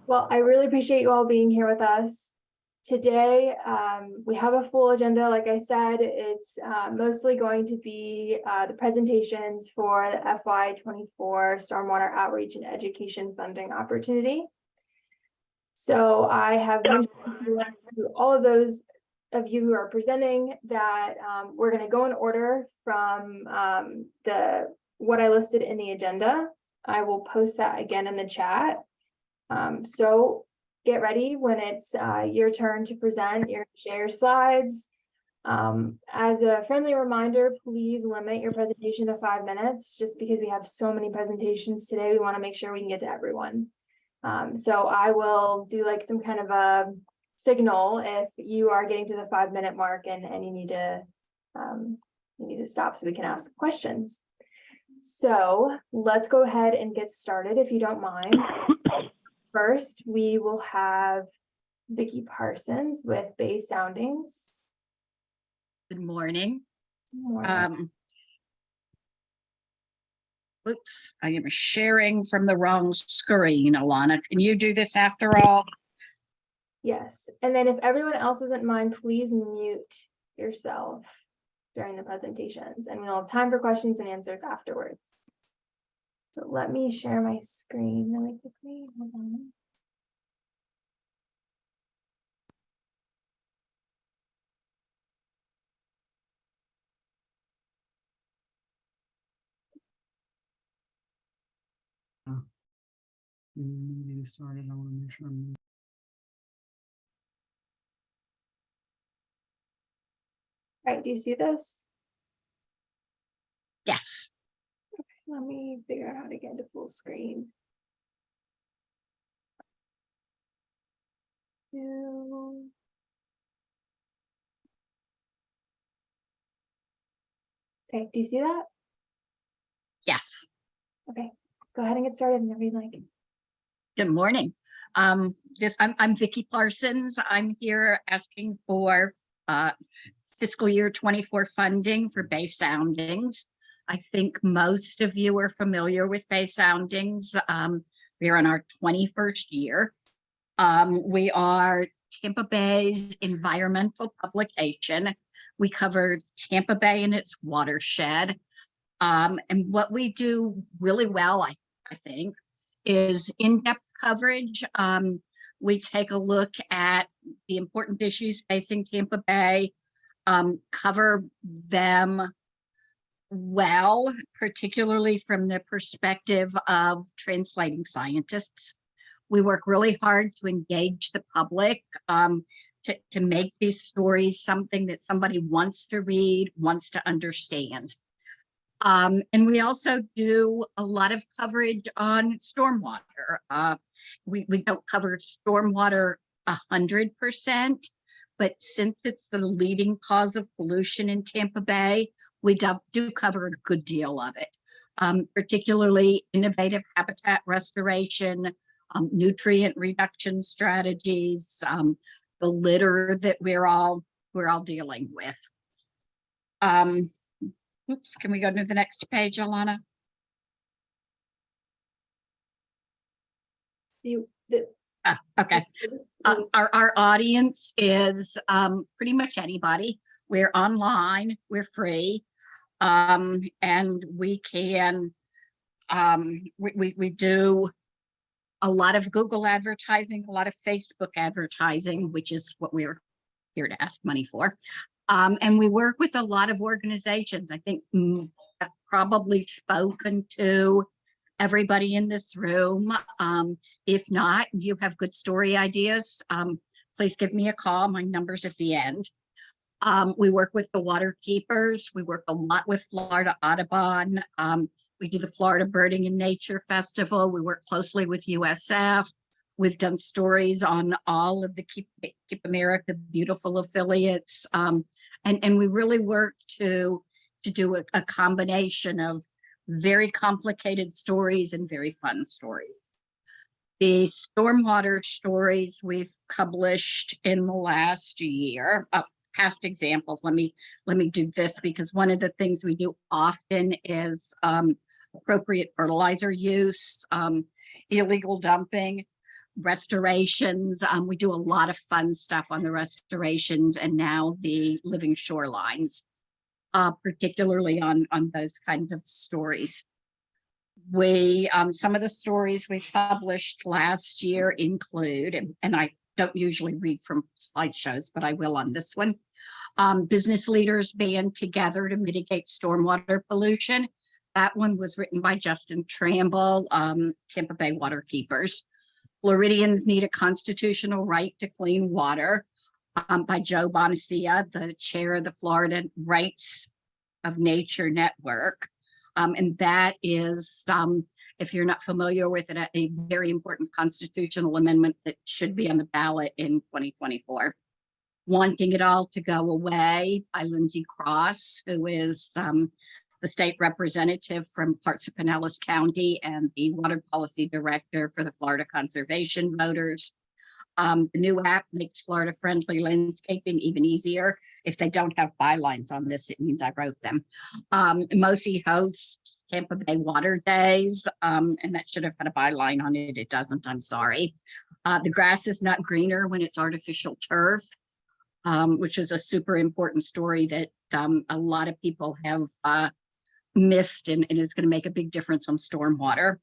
Well, I really appreciate you all being here with us today. We have a full agenda. Like I said, it's mostly going to be the presentations for the FY24 Stormwater Outreach and Education Funding Opportunity. So I have mentioned to all of those of you who are presenting that we're going to go in order from what I listed in the agenda. I will post that again in the chat. So get ready when it's your turn to present, share your slides. As a friendly reminder, please limit your presentation to 5 minutes, just because we have so many presentations today. We want to make sure we can get to everyone. So I will do like some kind of a signal if you are getting to the 5-minute mark and you need to stop so we can ask questions. So let's go ahead and get started if you don't mind. First, we will have Vicki Parsons with Bay Soundings. Good morning. Good morning. Oops, I am sharing from the wrong screen, Alana. Can you do this after all? Yes, and then if everyone else doesn't mind, please mute yourself during the presentations, and we'll have time for questions and answers afterwards. So let me share my screen really quickly. Hold on. Started, I want to make sure All right, do you see this? Yes. Okay, let me figure out how to get to full screen. Okay, do you see that? Yes. Okay, go ahead and get started whenever you'd like. Good morning. I'm Vicki Parsons. I'm here asking for fiscal year 24 funding for Bay Soundings. I think most of you are familiar with Bay Soundings. We are in our 21st year. We are Tampa Bay's environmental publication. We cover Tampa Bay and its watershed. And what we do really well, I think, is in-depth coverage. We take a look at the important issues facing Tampa Bay, cover them well, particularly from the perspective of translating scientists. We work really hard to engage the public, to make these stories something that somebody wants to read, wants to understand. And we also do a lot of coverage on stormwater. We don't cover stormwater 100%, but since it's the leading cause of pollution in Tampa Bay, we do cover a good deal of it, particularly innovative habitat restoration, nutrient reduction strategies, the litter that we're all dealing with. Oops, can we go to the next page, Alana? Okay. Our audience is pretty much anybody. We're online, we're free, and we can, we do a lot of Google advertising, a lot of Facebook advertising, which is what we're here to ask money for. And we work with a lot of organizations. I think I've probably spoken to everybody in this room. If not, you have good story ideas, please give me a call. My number's at the end. We work with the water keepers. We work a lot with Florida Audubon. We do the Florida Birding and Nature Festival. We work closely with USF. We've done stories on all of the Keep America Beautiful affiliates. And we really work to do a combination of very complicated stories and very fun stories. The stormwater stories we've published in the last year, past examples. Let me do this, because one of the things we do often is appropriate fertilizer use. illegal dumping, restorations. We do a lot of fun stuff on the restorations and now the living shorelines, particularly on those kinds of stories. We some of the stories we published last year include, and I don't usually read from slideshows, but I will on this one. Business leaders band together to mitigate stormwater pollution. That one was written by Justin Tramble, Tampa Bay Waterkeepers. Floridians need a constitutional right to clean water, by Joe Bonacia, the chair of the Florida Rights of Nature Network. And that is, if you're not familiar with it, a very important constitutional amendment that should be on the ballot in 2024. Wanting It All to Go Away by Lindsay Cross, who is the state representative from parts of Pinellas County and the water policy director for the Florida Conservation Voters. The new app makes Florida friendly landscaping even easier. If they don't have bylines on this, it means I wrote them. Mosi hosts Tampa Bay Water Days, and that should have had a byline on it. It doesn't, I'm sorry. The grass is not greener when it's artificial turf, which is a super important story that a lot of people have missed and is going to make a big difference on stormwater.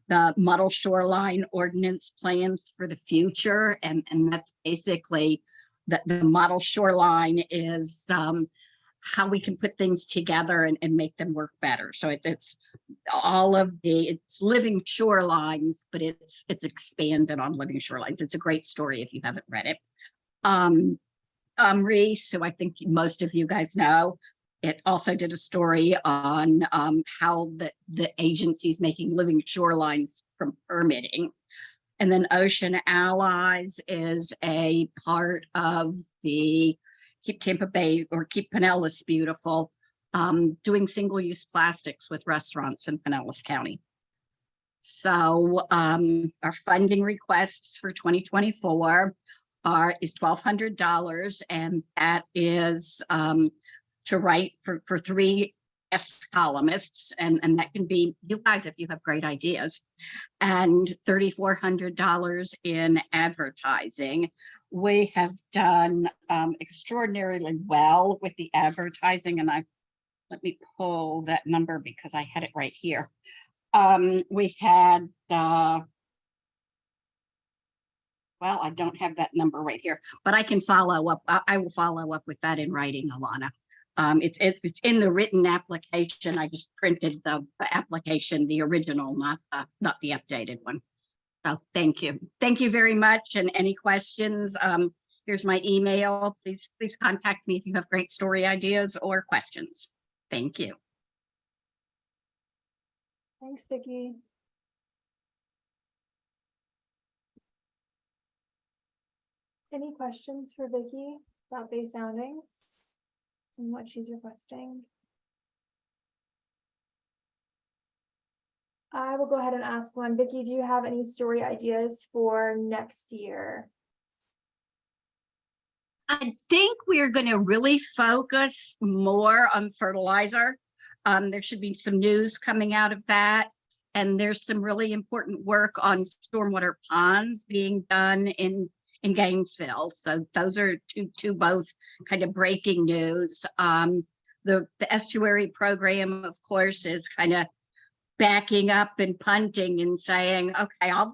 The model shoreline ordinance plans for the future, and that's basically the model shoreline is how we can put things together and make them work better. So it's all of it's living shorelines, but it's expanded on living shorelines. It's a great story if you haven't read it. Reese, who I think most of you guys know, it also did a story on how the agency's making living shorelines from permitting. And then Ocean Allies is a part of the Keep Tampa Bay or Keep Pinellas Beautiful, doing single-use plastics with restaurants in Pinellas County. So our funding requests for 2024 is $1,200, and that is to write for 3 guest columnists, and that can be you guys if you have great ideas, and $3,400 in advertising. We have done extraordinarily well with the advertising, and let me pull that number because I had it right here. We had well, I don't have that number right here, but I can follow up. I will follow up with that in writing, Alana. It's in the written application. I just printed the application, the original, not the updated one. So thank you. Thank you very much. And any questions, here's my email. Please contact me if you have great story ideas or questions. Thank you. Thanks, Vicki. Any questions for Vicki about Bay Soundings and what she's requesting? I will go ahead and ask one. Vicki, do you have any story ideas for next year? I think we're going to really focus more on fertilizer. There should be some news coming out of that. And there's some really important work on stormwater ponds being done in Gainesville. So those are two both kind of breaking news. The estuary program, of course, is kind of backing up and punting and saying, okay, all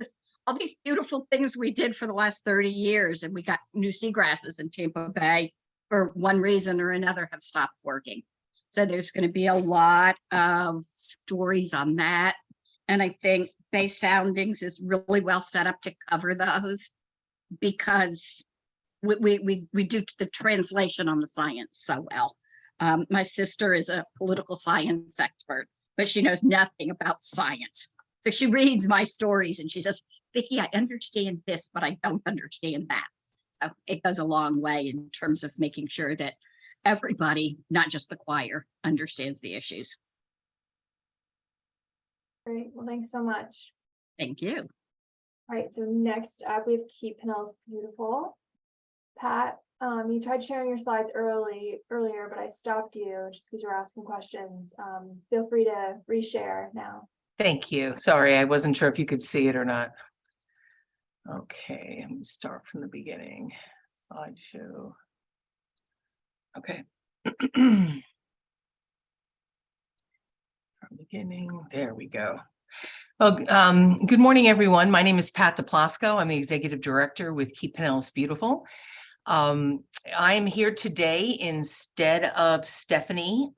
these beautiful things we did for the last 30 years, and we got new seagrasses in Tampa Bay for one reason or another have stopped working. So there's going to be a lot of stories on that. And I think Bay Soundings is really well set up to cover those because we do the translation on the science so well. My sister is a political science expert, but she knows nothing about science. So she reads my stories and she says, Vicki, I understand this, but I don't understand that. So it goes a long way in terms of making sure that everybody, not just the choir, understands the issues. Great. Well, thanks so much. Thank you. All right. So next up, we have Keep Pinellas Beautiful. Pat, you tried sharing your slides earlier, but I stopped you just because you were asking questions. Feel free to reshare now. Thank you. Sorry, I wasn't sure if you could see it or not. Okay, let me start from the beginning. Slideshow. Okay. From beginning, there we go. Well, good morning, everyone. My name is Pat DePlasco. I'm the Executive Director with Keep Pinellas Beautiful. I'm here today instead of Stephanie.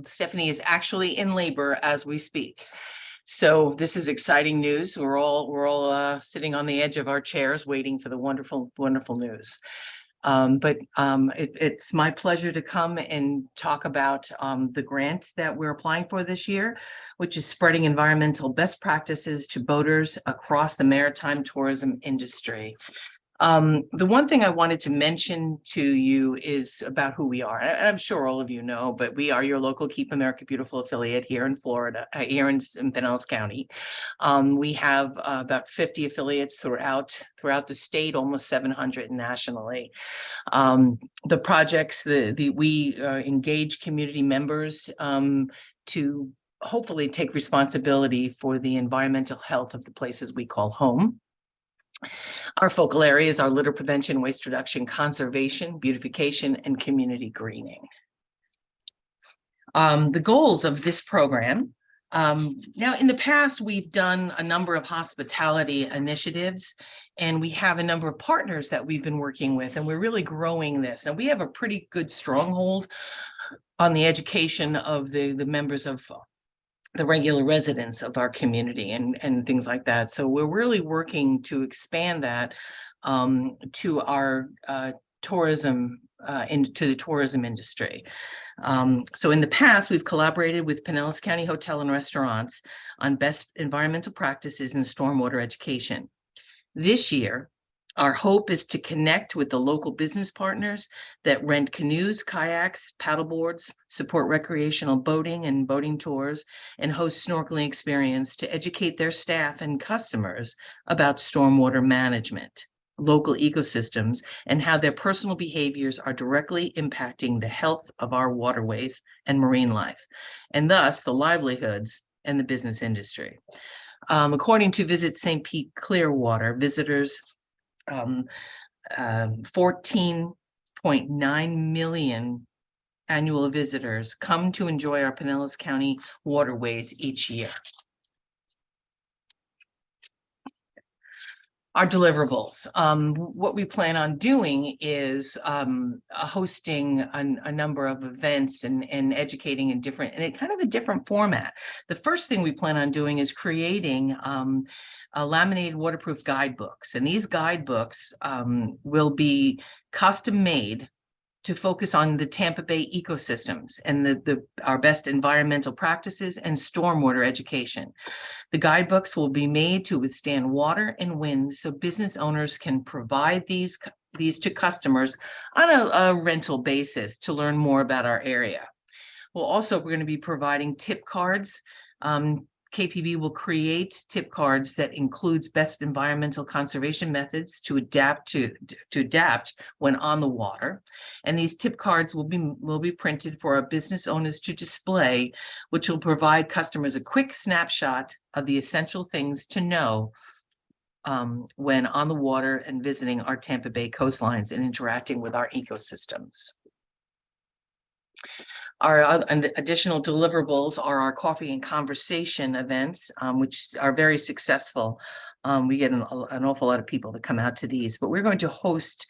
Stephanie is actually in labor as we speak. So this is exciting news. We're all sitting on the edge of our chairs waiting for the wonderful, wonderful news. It's my pleasure to come and talk about the grant that we're applying for this year, which is spreading environmental best practices to boaters across the maritime tourism industry. The one thing I wanted to mention to you is about who we are. And I'm sure all of you know, but we are your local Keep America Beautiful affiliate here in Florida, here in Pinellas County. We have about 50 affiliates throughout the state, almost 700 nationally. The projects, we engage community members to hopefully take responsibility for the environmental health of the places we call home. Our focal areas are litter prevention, waste reduction, conservation, beautification, and community greening. The goals of this program. Now, in the past, we've done a number of hospitality initiatives, and we have a number of partners that we've been working with, and we're really growing this. And we have a pretty good stronghold on the education of the members of the regular residents of our community and things like that. So we're really working to expand that to our tourism, into the tourism industry. So in the past, we've collaborated with Pinellas County Hotel and Restaurants on best environmental practices in stormwater education. This year, our hope is to connect with the local business partners that rent canoes, kayaks, paddleboards, support recreational boating and boating tours, and host snorkeling experience to educate their staff and customers about stormwater management, local ecosystems, and how their personal behaviors are directly impacting the health of our waterways and marine life, and thus the livelihoods and the business industry. According to Visit St. Pete Clearwater, visitors 14.9 million annual visitors come to enjoy our Pinellas County waterways each year. Our deliverables. What we plan on doing is hosting a number of events and educating in different, and kind of a different format. The first thing we plan on doing is creating laminated waterproof guidebooks. And these guidebooks will be custom made to focus on the Tampa Bay ecosystems and our best environmental practices and stormwater education. The guidebooks will be made to withstand water and wind, so business owners can provide these to customers on a rental basis to learn more about our area. We're going to be providing tip cards. KPB will create tip cards that includes best environmental conservation methods to adapt when on the water. And these tip cards will be printed for our business owners to display, which will provide customers a quick snapshot of the essential things to know when on the water and visiting our Tampa Bay coastlines and interacting with our ecosystems. Our additional deliverables are our coffee and conversation events, which are very successful. We get an awful lot of people that come out to these, but we're going to host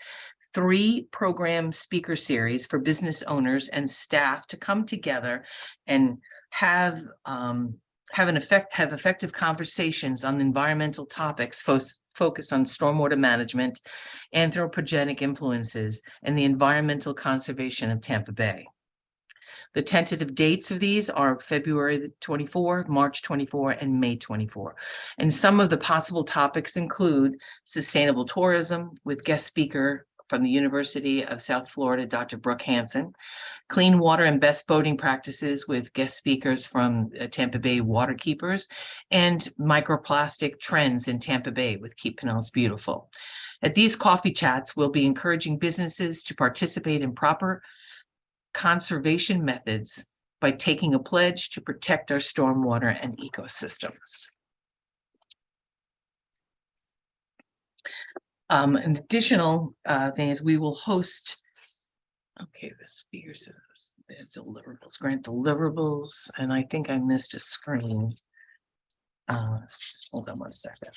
3 program speaker series for business owners and staff to come together and have effective conversations on environmental topics focused on stormwater management, anthropogenic influences, and the environmental conservation of Tampa Bay. The tentative dates of these are February 24, March 24, and May 24. And some of the possible topics include sustainable tourism with guest speaker from the University of South Florida, Dr. Brooke Hansen, clean water and best boating practices with guest speakers from Tampa Bay Waterkeepers, and microplastic trends in Tampa Bay with Keep Pinellas Beautiful. At these coffee chats, we'll be encouraging businesses to participate in proper conservation methods by taking a pledge to protect our stormwater and ecosystems. An additional thing is we will host, okay, the speakers, the deliverables, grant deliverables, and I think I missed a screen. Hold on one second.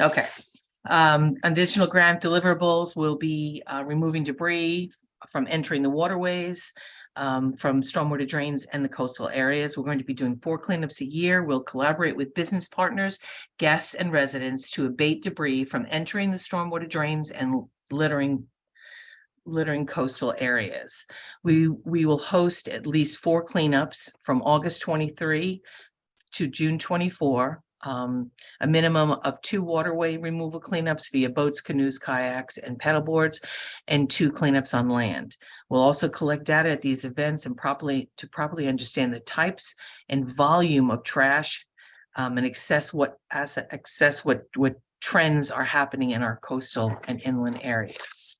Okay. Additional grant deliverables will be removing debris from entering the waterways, from stormwater drains and the coastal areas. We're going to be doing 4 cleanups a year. We'll collaborate with business partners, guests, and residents to abate debris from entering the stormwater drains and littering coastal areas. We will host at least 4 cleanups from August 23 to June 24. A minimum of 2 waterway removal cleanups via boats, canoes, kayaks, and paddleboards, and 2 cleanups on land. We'll also collect data at these events and properly understand the types and volume of trash, and assess what trends are happening in our coastal and inland areas.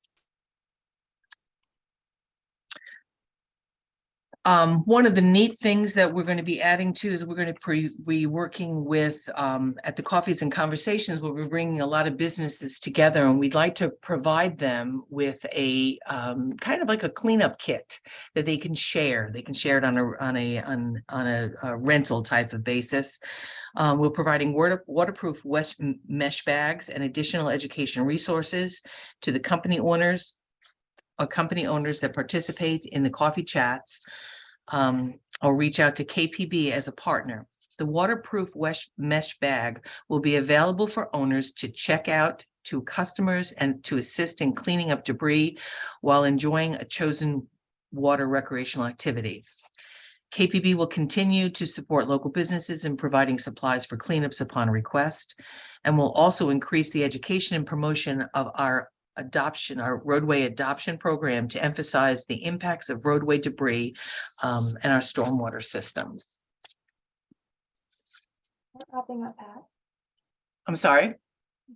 One of the neat things that we're going to be adding to is we're going to be working with at the Coffees and Conversations, where we're bringing a lot of businesses together, and we'd like to provide them with a kind of like a cleanup kit that they can share. They can share it on a rental type of basis. We're providing waterproof mesh bags and additional education resources to the company owners that participate in the coffee chats, or reach out to KPB as a partner. The waterproof mesh bag will be available for owners to check out to customers and to assist in cleaning up debris while enjoying a chosen water recreational activity. KPB will continue to support local businesses in providing supplies for cleanups upon request, and will also increase the education and promotion of our roadway adoption program to emphasize the impacts of roadway debris and our stormwater systems. Wrapping up, Pat. I'm sorry.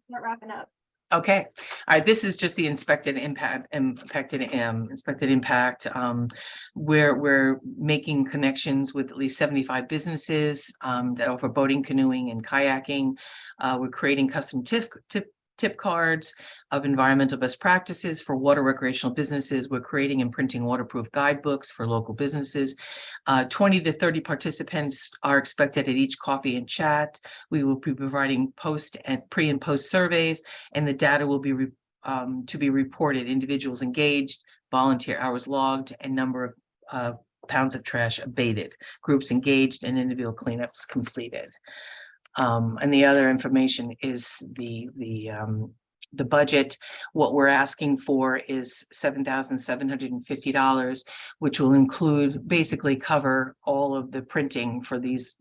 Start wrapping up. Okay. All right. This is just the inspected impact. We're making connections with at least 75 businesses that offer boating, canoeing, and kayaking. We're creating custom tip cards of environmental best practices for water recreational businesses. We're creating and printing waterproof guidebooks for local businesses. 20 to 30 participants are expected at each coffee and chat. We will be providing pre and post surveys, and the data will be to be reported: individuals engaged, volunteer hours logged, and number of pounds of trash abated, groups engaged, and individual cleanups completed. And the other information is the budget. What we're asking for is $7,750, which will basically cover all of the printing for these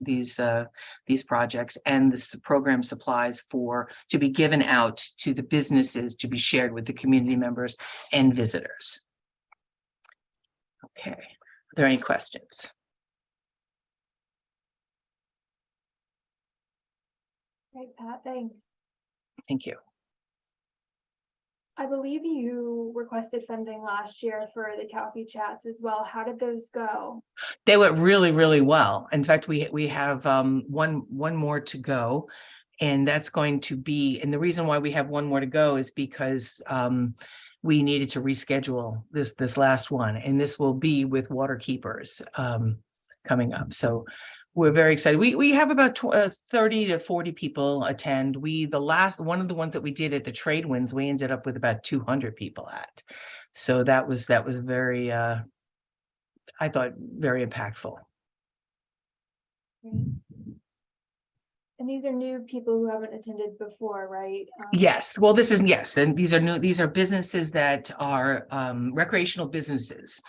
projects, and the program supplies to be given out to the businesses to be shared with the community members and visitors. Okay, are there any questions? Great, Pat, thanks. Thank you. I believe you requested funding last year for the coffee chats as well. How did those go? They went really, really well. In fact, we have one more to go, and that's going to be, and the reason why we have one more to go is because we needed to reschedule this last one, and this will be with water keepers coming up. So we're very excited. We have about 30 to 40 people attend. One of the ones that we did at the Trade Winds, we ended up with about 200 people at. So that was very, I thought, very impactful. Great. And these are new people who haven't attended before, right? Yes. Well, yes. And these are new. These are businesses that are recreational businesses.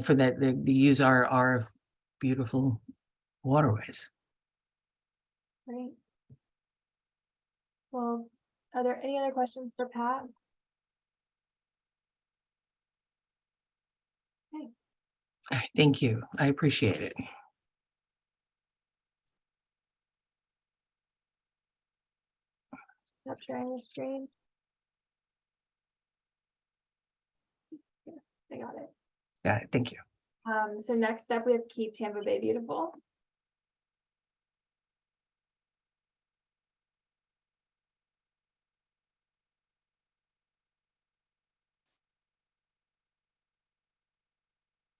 For that they use our beautiful waterways. Great. Well, are there any other questions for Pat? Okay. Thank you. I appreciate it. Stop sharing the screen. Got it. Thank you. So next up, we have Keep Tampa Bay Beautiful.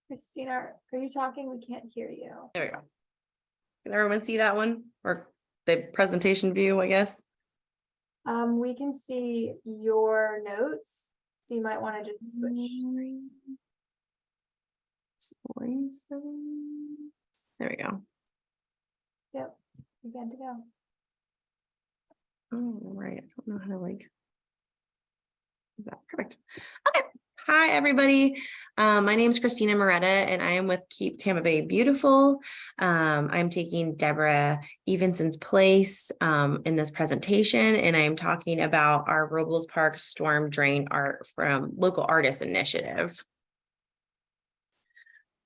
Christina, are you talking? We can't hear you. There we go. Can everyone see that one? Or the presentation view, I guess? We can see your notes, so you might want to just switch screen. There we go. Yep, you're good to go. Oh, right. I don't know how to like. Perfect. Okay. Hi, everybody. My name is Christina Moretta, and I am with Keep Tampa Bay Beautiful. I'm taking Deborah Evenson's place in this presentation, and I am talking about our Robles Park Storm Drain Art from Local Artists Initiative.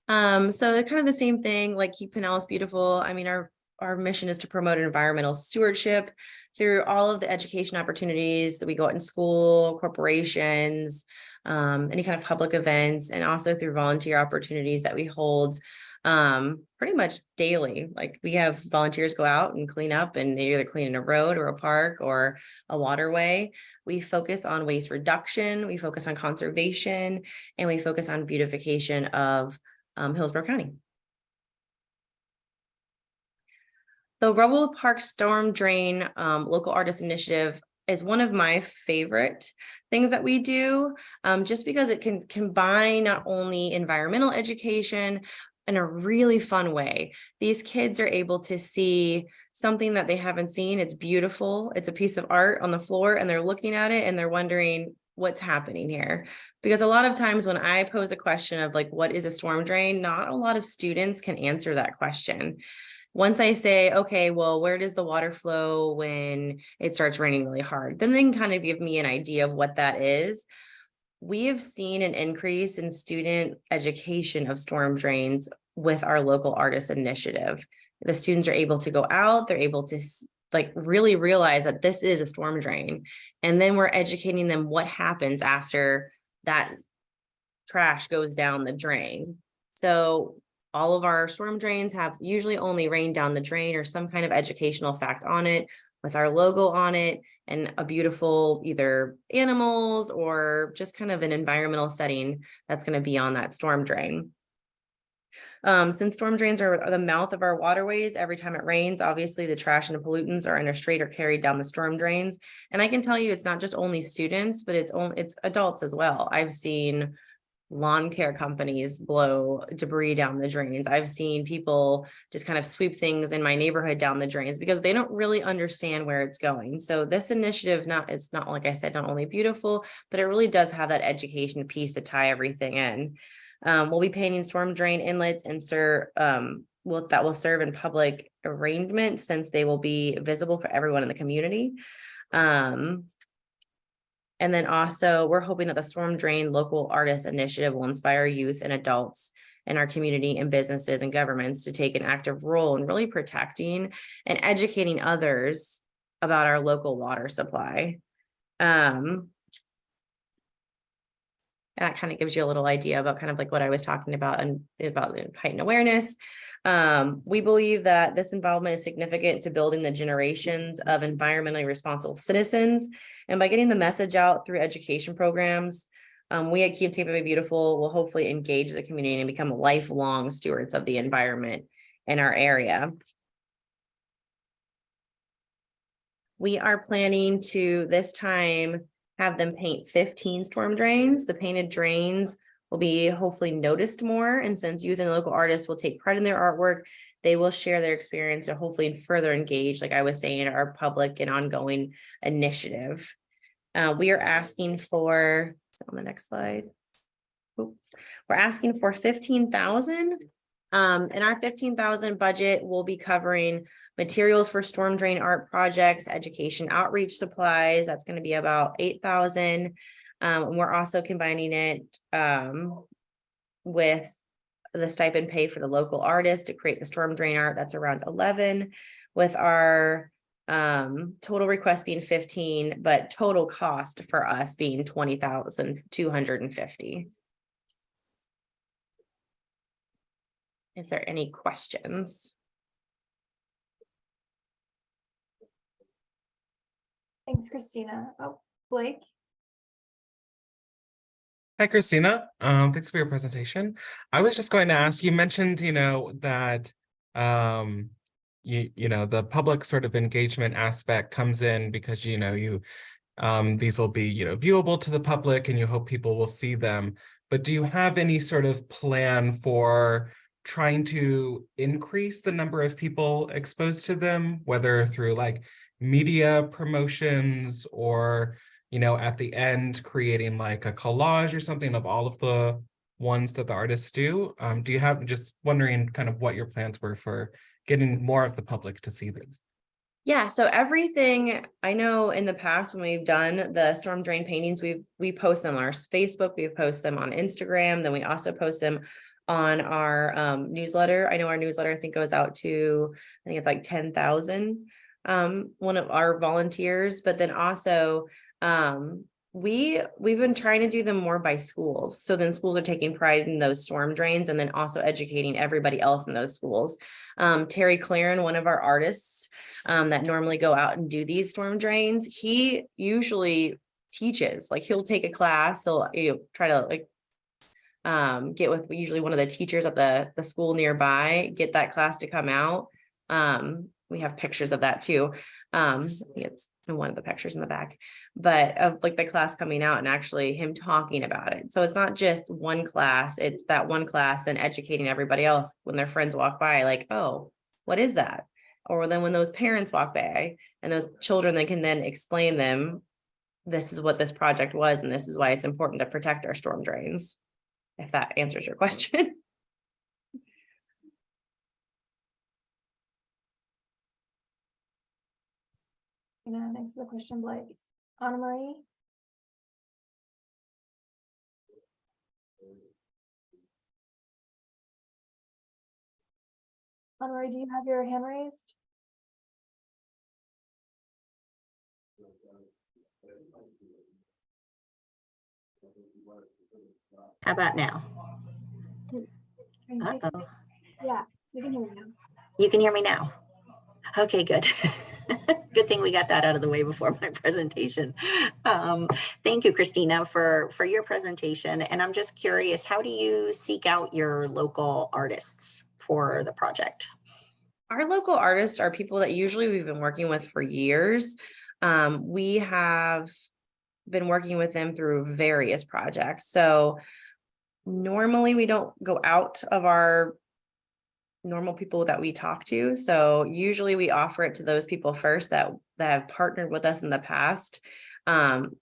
So they're kind of the same thing, like Keep Pinellas Beautiful. I mean, our mission is to promote environmental stewardship through all of the education opportunities that we go out in school, corporations, any kind of public events, and also through volunteer opportunities that we hold pretty much daily. Like we have volunteers go out and clean up, and they're either cleaning a road or a park or a waterway. We focus on waste reduction, we focus on conservation, and we focus on beautification of Hillsborough County. The Robles Park Storm Drain Local Artist Initiative is one of my favorite things that we do, just because it can combine not only environmental education in a really fun way. These kids are able to see something that they haven't seen. It's beautiful. It's a piece of art on the floor, and they're looking at it and they're wondering what's happening here. Because a lot of times when I pose a question of like, what is a storm drain? Not a lot of students can answer that question. Once I say, okay, well, where does the water flow when it starts raining really hard? Then they can kind of give me an idea of what that is. We have seen an increase in student education of storm drains with our local artist initiative. The students are able to go out, they're able to like really realize that this is a storm drain. And then we're educating them what happens after that trash goes down the drain. So all of our storm drains have usually only rain down the drain or some kind of educational fact on it with our logo on it and a beautiful either animals or just kind of an environmental setting that's going to be on that storm drain. Since storm drains are the mouth of our waterways, every time it rains, obviously the trash and the pollutants are in a straight or carried down the storm drains. And I can tell you, it's not just only students, but it's adults as well. I've seen lawn care companies blow debris down the drains. I've seen people just kind of sweep things in my neighborhood down the drains because they don't really understand where it's going. So this initiative, it's not, like I said, not only beautiful, but it really does have that education piece to tie everything in. We'll be painting storm drain inlets and that will serve in public arrangement since they will be visible for everyone in the community. And then also we're hoping that the Storm Drain Local Artist Initiative will inspire youth and adults in our community and businesses and governments to take an active role in really protecting and educating others about our local water supply. And that kind of gives you a little idea about kind of like what I was talking about and about heightened awareness. We believe that this involvement is significant to building the generations of environmentally responsible citizens. And by getting the message out through education programs, we at Keep Tampa Bay Beautiful will hopefully engage the community and become lifelong stewards of the environment in our area. We are planning to this time have them paint 15 storm drains. The painted drains will be hopefully noticed more. And since youth and local artists will take pride in their artwork, they will share their experience to hopefully further engage, like I was saying, our public and ongoing initiative. We are asking for, on the next slide, we're asking for 15,000. And our 15,000 budget will be covering materials for storm drain art projects, education outreach supplies. That's going to be about 8,000. And we're also combining it with the stipend pay for the local artist to create the storm drain art. That's around 11, with our total request being 15, but total cost for us being 20,250. Is there any questions? Thanks, Christina. Oh, Blake. Hi, Christina. Thanks for your presentation. I was just going to ask, you mentioned, that the public sort of engagement aspect comes in because these will be viewable to the public and you hope people will see them. But do you have any sort of plan for trying to increase the number of people exposed to them, whether through like media promotions or at the end, creating like a collage or something of all of the ones that the artists do? Do you have, just wondering kind of what your plans were for getting more of the public to see this? Yeah, so everything I know in the past when we've done the storm drain paintings, we post them on our Facebook, we post them on Instagram, then we also post them on our newsletter. I know our newsletter, I think, goes out to, I think it's like 10,000, one of our volunteers, but then also we've been trying to do them more by schools. So then schools are taking pride in those storm drains and then also educating everybody else in those schools. Terry Claren, one of our artists that normally go out and do these storm drains, he usually teaches, like he'll take a class, he'll try to like get with usually one of the teachers at the school nearby, get that class to come out. We have pictures of that too. I think it's in one of the pictures in the back, but of like the class coming out and actually him talking about it. So it's not just one class, it's that one class, then educating everybody else when their friends walk by, like, oh, what is that? Or then when those parents walk by and those children, they can then explain them, this is what this project was, and this is why it's important to protect our storm drains. If that answers your question. Thanks for the question, Blake. Anna Marie. Anna Marie, do you have your hand raised? How about now? Uh-oh. Yeah, you can hear me now. You can hear me now. Okay, good. Good thing we got that out of the way before my presentation. Thank you, Christina, for your presentation. And I'm just curious, how do you seek out your local artists for the project? Our local artists are people that usually we've been working with for years. We have been working with them through various projects. So normally we don't go out of our normal people that we talk to. So usually we offer it to those people first that have partnered with us in the past.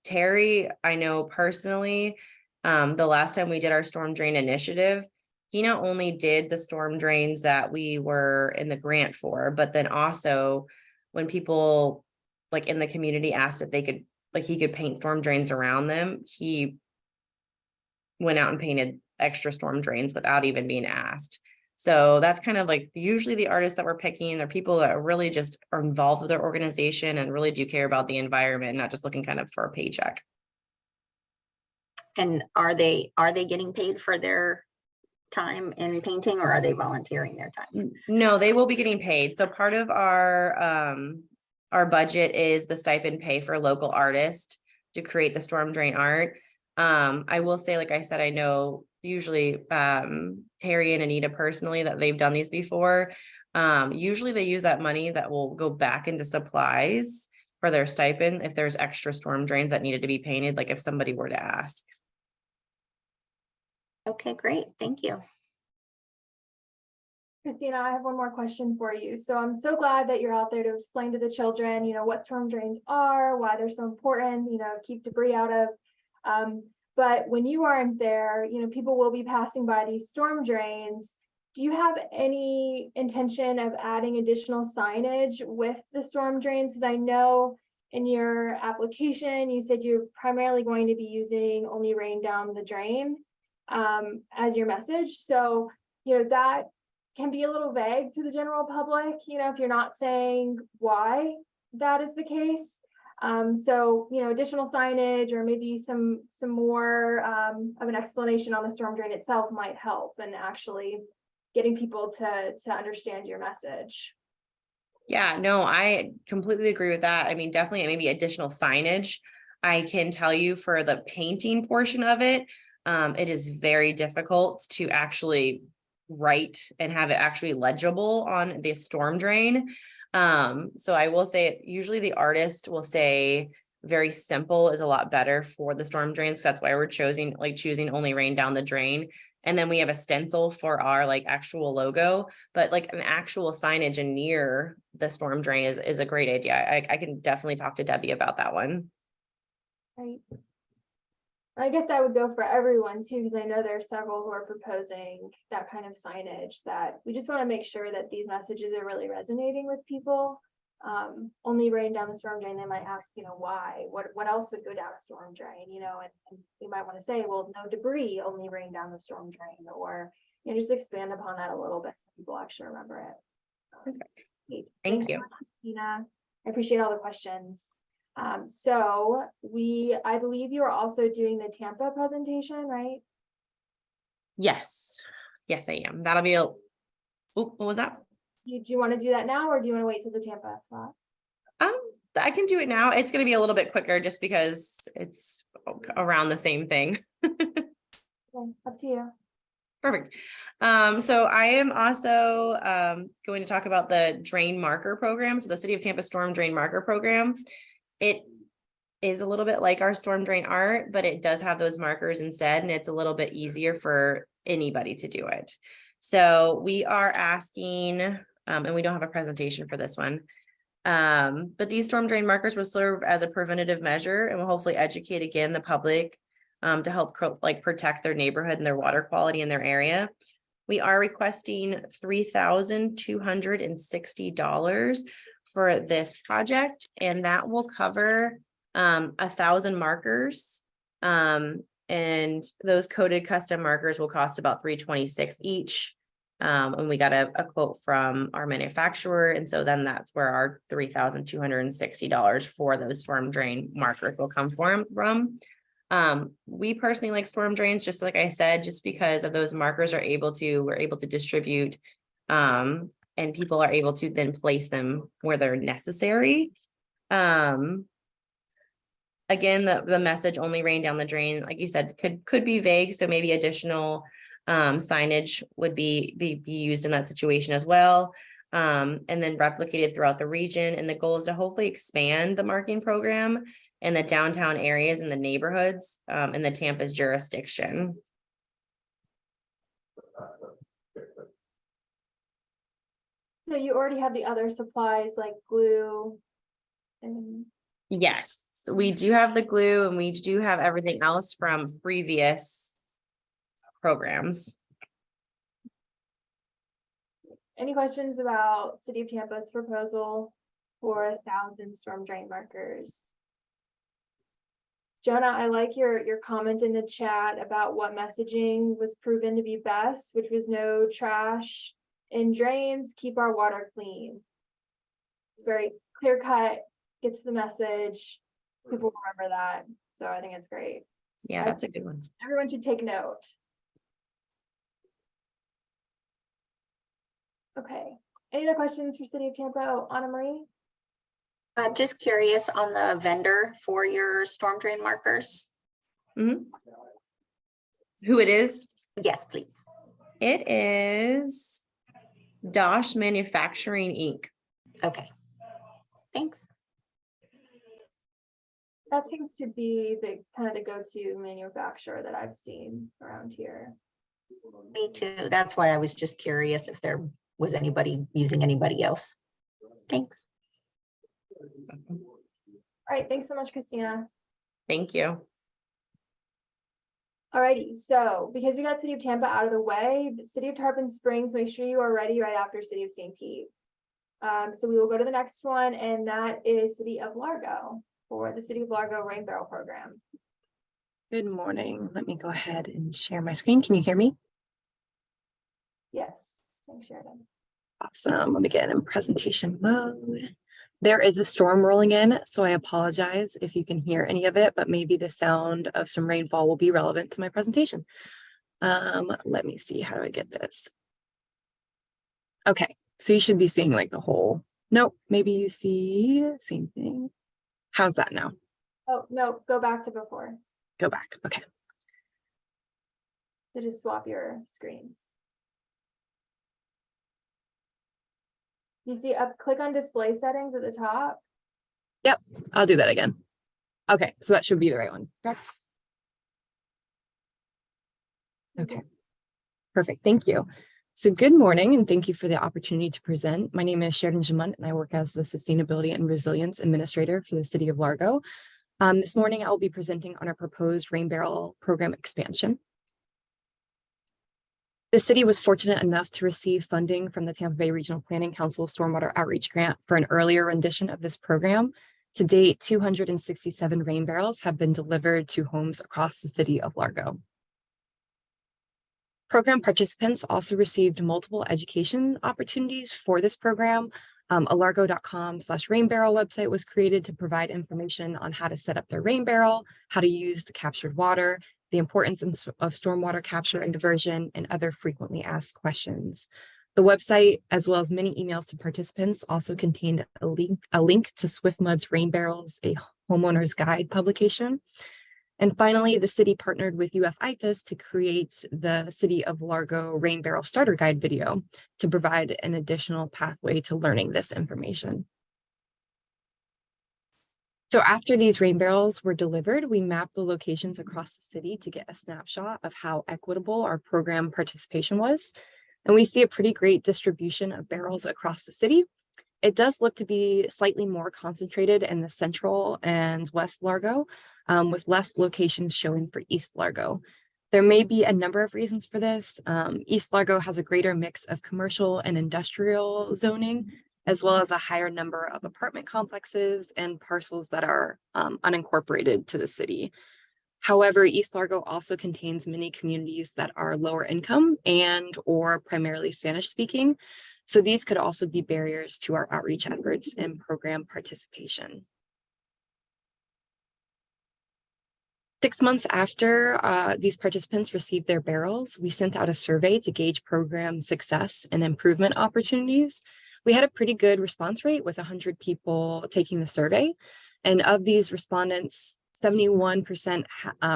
Terry, I know personally, the last time we did our storm drain initiative, he not only did the storm drains that we were in the grant for, but then also when people like in the community asked if they could, like he could paint storm drains around them, he went out and painted extra storm drains without even being asked. So that's kind of like usually the artists that we're picking are people that are really just are involved with their organization and really do care about the environment, not just looking kind of for a paycheck. And are they getting paid for their time in painting, or are they volunteering their time? No, they will be getting paid. So part of our budget is the stipend pay for local artists to create the storm drain art. I will say, like I said, I know usually Terry and Anita personally that they've done these before. Usually they use that money that will go back into supplies for their stipend if there's extra storm drains that needed to be painted, like if somebody were to ask. Okay, great. Thank you. Christina, I have one more question for you. So I'm so glad that you're out there to explain to the children, what storm drains are, why they're so important, keep debris out of. But when you aren't there, people will be passing by these storm drains. Do you have any intention of adding additional signage with the storm drains? Because I know in your application, you said you're primarily going to be using only rain down the drain as your message. So, that can be a little vague to the general public, if you're not saying why that is the case. So, additional signage or maybe some more of an explanation on the storm drain itself might help and actually getting people to understand your message. Yeah, no, I completely agree with that. I mean, definitely maybe additional signage. I can tell you for the painting portion of it, it is very difficult to actually write and have it actually legible on the storm drain. So I will say usually the artist will say very simple is a lot better for the storm drains. That's why we're choosing only rain down the drain. And then we have a stencil for our like actual logo, but like an actual signage and near the storm drain is a great idea. I can definitely talk to Debbie about that one. Right. I guess that would go for everyone too, because I know there are several who are proposing that kind of signage, that we just want to make sure that these messages are really resonating with people. Only rain down the storm drain, they might ask, why, what else would go down a storm drain, and we might want to say, well, no debris, only rain down the storm drain, or, just expand upon that a little bit so people actually remember it. Perfect. Great. Thank Thanks so you. much, Christina. I appreciate all the questions. So I believe you are also doing the Tampa presentation, right? Yes. Yes, I am. That'll be what was that? Do you want to do that now, or do you want to wait till the Tampa slot? I can do it now. It's going to be a little bit quicker just because it's around the same thing. Okay, up to you. Perfect. So I am also going to talk about the drain marker program. So the City of Tampa Storm Drain Marker Program. It is a little bit like our storm drain art, but it does have those markers instead, and it's a little bit easier for anybody to do it. So we are asking, and we don't have a presentation for this one, but these storm drain markers will serve as a preventative measure and will hopefully educate again the public to help protect their neighborhood and their water quality in their area. We are requesting $3,260 for this project, and that will cover 1,000 markers. And those coded custom markers will cost about $326 each. And we got a quote from our manufacturer, and so then that's where our $3,260 for those storm drain markers will come from. We personally like storm drains, just like I said, just because of those markers we're able to distribute, and people are able to then place them where they're necessary. Again, the message only rain down the drain, like you said, could be vague, so maybe additional signage would be used in that situation as well, and then replicated throughout the region. And the goal is to hopefully expand the marking program in the downtown areas and the neighborhoods in the Tampa's jurisdiction. So you already have the other supplies like glue and Yes, we do have the glue, and we do have everything else from previous programs. any questions about City of Tampa's proposal for 1,000 storm drain markers? Jonah, I like your comment in the chat about what messaging was proven to be best, which was no trash in drains, keep our water clean. Very clear cut, gets the message. People remember that. So I think it's great. Yeah, that's a good one. Everyone should take note. Okay. Any other questions for City of Tampa? Oh, Anna Marie? I'm just curious on the vendor for your storm drain markers. Who it is? Yes, please. It is Dosh Manufacturing Inc. Okay. Thanks. That seems to be the kind of the go-to manufacturer that I've seen around here. Me too. That's why I was just curious if there was anybody using anybody else. Thanks. All right, thanks so much, Christina. Thank you. Alrighty, so because we got City of Tampa out of the way, City of Tarpon Springs, make sure you are ready right after City of St. Pete. So we will go to the next one, and that is City of Largo for the City of Largo Rain Barrel Program. Good morning. Let me go ahead and share my screen. Can you hear me? Yes, thanks, Sheridan. Awesome. Let me get in presentation mode. There is a storm rolling in, so I apologize if you can hear any of it, but maybe the sound of some rainfall will be relevant to my presentation. Let me see, how do I get this? Okay, so you should be seeing like the whole, nope, maybe you see same thing. How's that now? Oh, no, go back to before. Go back, okay. So just swap your screens. You see up, click on display settings at the top. Yep, I'll do that again. Okay, so that should be the right one, correct? Okay, perfect, thank you. So good morning and thank you for the opportunity to present. My name is Sheridan Jamont and I work as the Sustainability and Resilience Administrator for the City of Largo. This morning I'll be presenting on our proposed rain barrel program expansion. The city was fortunate enough to receive funding from the Tampa Bay Regional Planning Council Stormwater Outreach Grant for an earlier rendition of this program. To date, 267 rain barrels have been delivered to homes across the city of Largo. Program participants also received multiple education opportunities for this program. A largo.com/rain barrel website was created to provide information on how to set up their rain barrel, how to use the captured water, the importance of stormwater capture and diversion, and other frequently asked questions. The website, as well as many emails to participants, also contained a link to SwiftMud's Rain Barrels, a homeowner's guide publication. And finally, the city partnered with UF IFAS to create the City of Largo Rain Barrel Starter Guide video to provide an additional pathway to learning this information. So after these rain barrels were delivered, we mapped the locations across the city to get a snapshot of how equitable our program participation was. And we see a pretty great distribution of barrels across the city. It does look to be slightly more concentrated in the central and West Largo, with less locations showing for East Largo. There may be a number of reasons for this. East Largo has a greater mix of commercial and industrial zoning, as well as a higher number of apartment complexes and parcels that are unincorporated to the city. However, East Largo also contains many communities that are lower income and or primarily Spanish speaking. So these could also be barriers to our outreach efforts and program participation. 6 months after these participants received their barrels, we sent out a survey to gauge program success and improvement opportunities. We had a pretty good response rate with 100 people taking the survey. And of these respondents, 71%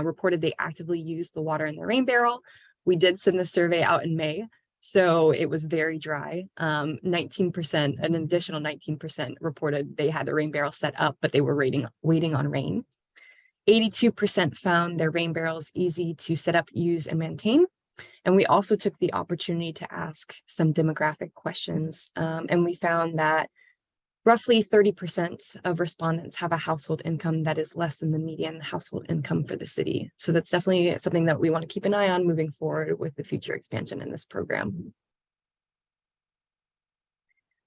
reported they actively used the water in their rain barrel. We did send the survey out in May, so it was very dry. 19%, an additional 19% reported they had the rain barrel set up, but they were waiting on rain. 82% found their rain barrels easy to set up, use, and maintain. And we also took the opportunity to ask some demographic questions. And we found that roughly 30% of respondents have a household income that is less than the median household income for the city. So that's definitely something that we want to keep an eye on moving forward with the future expansion in this program.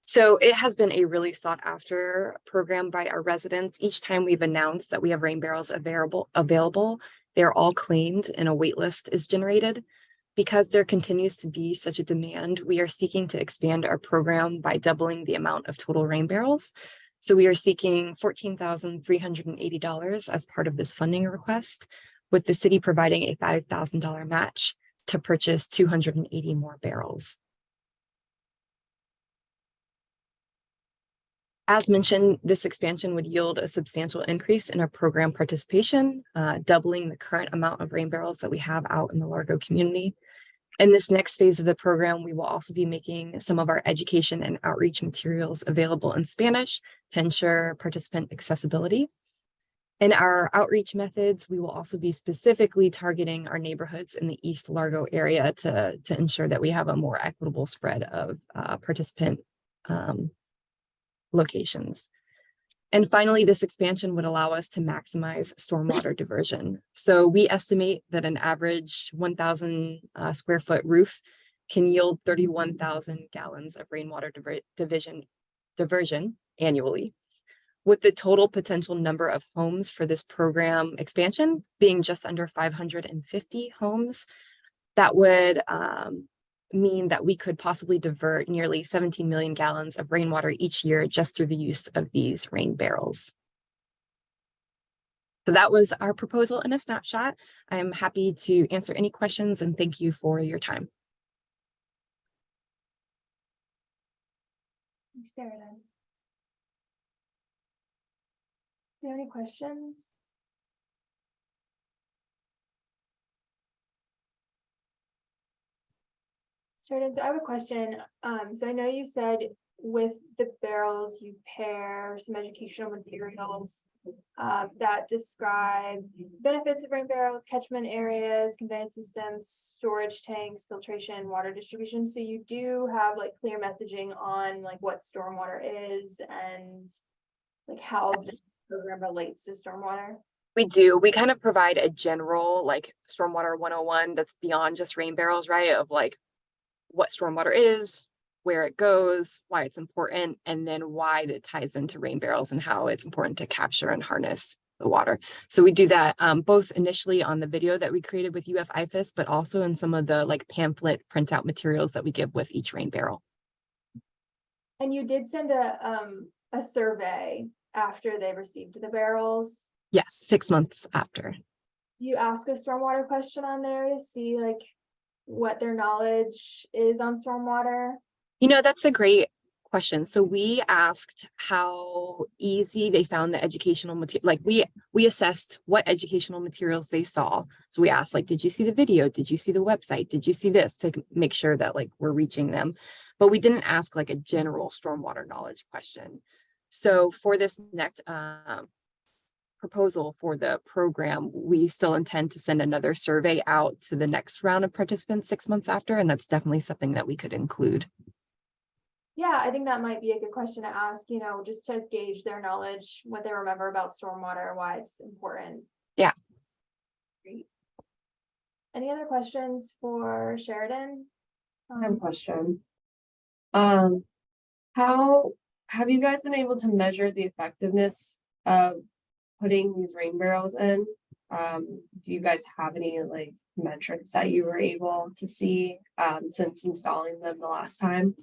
So it has been a really sought after program by our residents. Each time we've announced that we have rain barrels available, they're all claimed and a wait list is generated. Because there continues to be such a demand, we are seeking to expand our program by doubling the amount of total rain barrels. So we are seeking $14,380 as part of this funding request, with the city providing a $5,000 match to purchase 280 more barrels. As mentioned, this expansion would yield a substantial increase in our program participation, doubling the current amount of rain barrels that we have out in the Largo community. In this next phase of the program, we will also be making some of our education and outreach materials available in Spanish to ensure participant accessibility. In our outreach methods, we will also be specifically targeting our neighborhoods in the East Largo area to ensure that we have a more equitable spread of participant locations. And finally, this expansion would allow us to maximize stormwater diversion. So we estimate that an average 1,000 square foot roof can yield 31,000 gallons of rainwater diversion annually, with the total potential number of homes for this program expansion being just under 550 homes. That would mean that we could possibly divert nearly 17 million gallons of rainwater each year just through the use of these rain barrels. So that was our proposal in a snapshot. I'm happy to answer any questions and thank you for your time. Thanks, Sheridan. Do you have any questions? Sheridan, so I have a question. So I know you said with the barrels, you pair some educational materials that describe benefits of rain barrels, catchment areas, conveyance systems, storage tanks, filtration, water distribution. So you do have like clear messaging on like what stormwater is and like how this program relates to stormwater. We do. We kind of provide a general like stormwater 101 that's beyond just rain barrels, right? Of like what stormwater is, where it goes, why it's important, and then why it ties into rain barrels and how it's important to capture and harness the water. So we do that both initially on the video that we created with UF IFAS, but also in some of the like pamphlet printout materials that we give with each rain barrel. And you did send a survey after they received the barrels. Yes, 6 months after. Do you ask a stormwater question on there to see like what their knowledge is on stormwater? You know, that's a great question. So we asked how easy they found the educational material. Like we assessed what educational materials they saw. So we asked like, did you see the video? Did you see the website? Did you see this, to make sure that like we're reaching them? But we didn't ask like a general stormwater knowledge question. So for this next proposal for the program, we still intend to send another survey out to the next round of participants 6 months after, and that's definitely something that we could include. Yeah, I think that might be a good question to ask, you know, just to gauge their knowledge, what they remember about stormwater, why it's important. Yeah. Great. Any other questions for Sheridan? I have a question. How have you guys been able to measure the effectiveness of putting these rain barrels in? Do you guys have any like metrics that you were able to see since installing them the last time?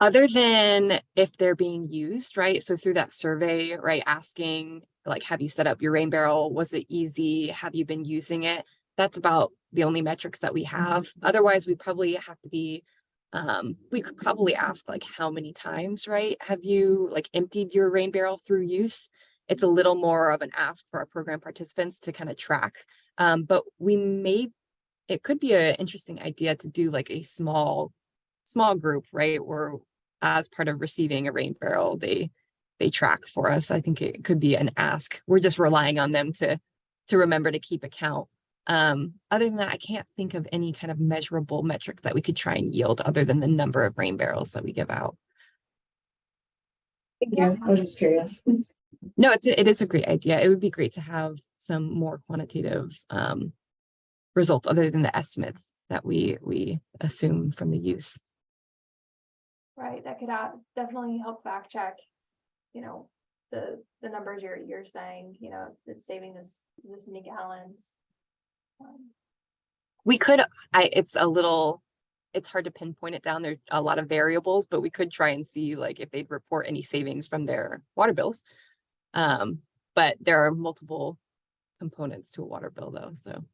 Other than if they're being used, right? So through that survey, right, asking like, have you set up your rain barrel? Was it easy? Have you been using it? That's about the only metrics that we have. Otherwise, we probably have to be, we could probably ask like how many times, right? Have you like emptied your rain barrel through use? It's a little more of an ask for our program participants to kind of track. But it could be an interesting idea to do like a small group, right? Where as part of receiving a rain barrel, they track for us. I think it could be an ask. We're just relying on them to remember to keep account. Other than that, I can't think of any kind of measurable metrics that we could try and yield other than the number of rain barrels that we give out. Yeah, I was just curious. No, it is a great idea. It would be great to have some more quantitative results other than the estimates that we assume from the use. Right, that could definitely help fact check, you know, the numbers you're saying, you know, it's saving this many gallons. We could, it's hard to pinpoint it down. There's a lot of variables, but we could try and see like if they'd report any savings from their water bills. But there are multiple components to a water bill though, so.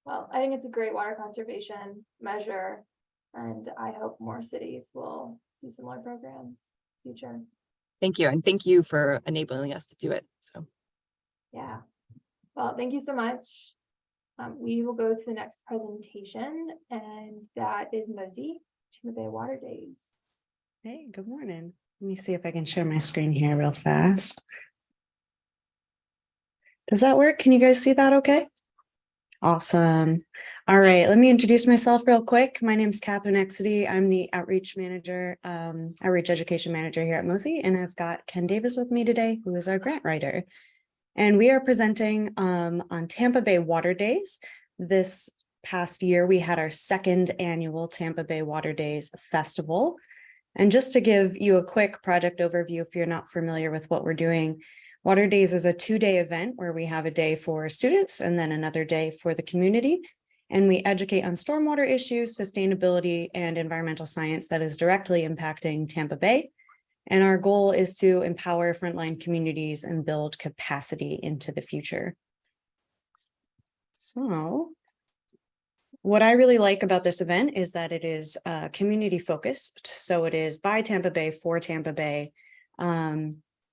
Well, I think it's a great water conservation measure, and I hope more cities will do similar programs in the future. Thank you, and thank you for enabling us to do it, so. Yeah, well, thank you so much. We will go to the next presentation, and that is Mosey, Tampa Bay Water Days. Hey, good morning. Let me see if I can share my screen here real fast. Does that work? Can you guys see that okay? Awesome. All right, let me introduce myself real quick. My name is Catherine Exedy. I'm the outreach manager, outreach education manager here at Mosey, and I've got Ken Davis with me today, who is our grant writer. And we are presenting on Tampa Bay Water Days. This past year, we had our second annual Tampa Bay Water Days Festival. And just to give you a quick project overview, if you're not familiar with what we're doing, Water Days is a 2-day event where we have a day for students and then another day for the community. And we educate on stormwater issues, sustainability, and environmental science that is directly impacting Tampa Bay. And our goal is to empower frontline communities and build capacity into the future. So What I really like about this event is that it is community focused. So it is by Tampa Bay for Tampa Bay.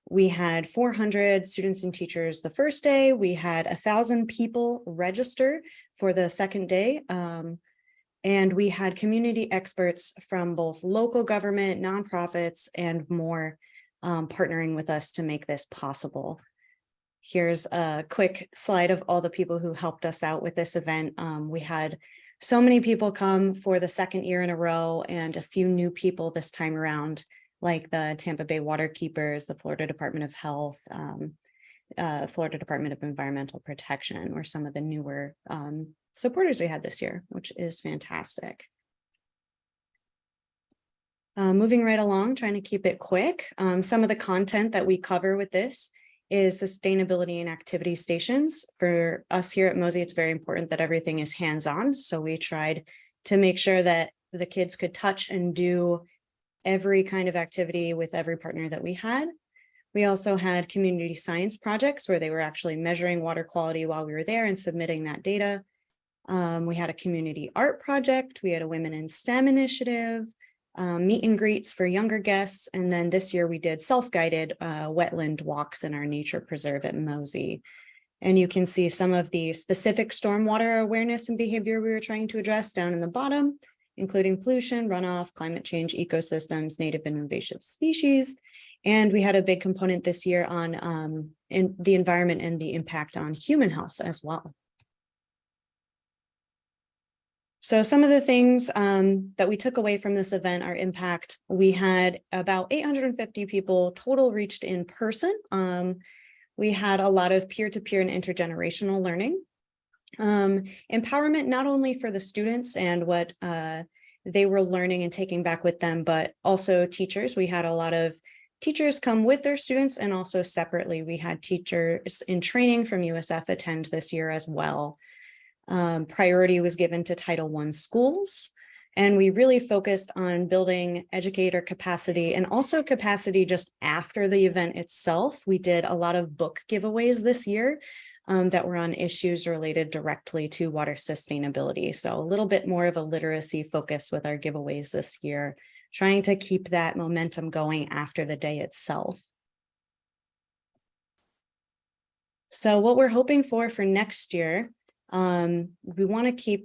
We had 400 students and teachers the first day. We had 1,000 people register for the second day. And we had community experts from both local government, nonprofits, and more partnering with us to make this possible. Here's a quick slide of all the people who helped us out with this event. We had so many people come for the second year in a row, and a few new people this time around, like the Tampa Bay Water Keepers, the Florida Department of Health, Florida Department of Environmental Protection, or some of the newer supporters we had this year, which is fantastic. Moving right along, trying to keep it quick. Some of the content that we cover with this is sustainability and activity stations. For us here at Mosey, it's very important that everything is hands-on. So we tried to make sure that the kids could touch and do every kind of activity with every partner that we had. We also had community science projects where they were actually measuring water quality while we were there and submitting that data. We had a community art project. We had a women in STEM initiative, meet and greets for younger guests. And then this year we did self-guided wetland walks in our nature preserve at Mosey. And you can see some of the specific stormwater awareness and behavior we were trying to address down in the bottom, including pollution, runoff, climate change, ecosystems, native and invasive species. And we had a big component this year on in the environment and the impact on human health as well. So some of the things that we took away from this event, our impact, we had about 850 people total reached in person. We had a lot of peer-to-peer and intergenerational learning. Empowerment, not only for the students and what they were learning and taking back with them, but also teachers. We had a lot of teachers come with their students, and also separately, we had teachers in training from USF attend this year as well. Priority was given to Title I schools, and we really focused on building educator capacity and also capacity just after the event itself. We did a lot of book giveaways this year that were on issues related directly to water sustainability. So a little bit more of a literacy focus with our giveaways this year, trying to keep that momentum going after the day itself. So what we're hoping for next year, we want to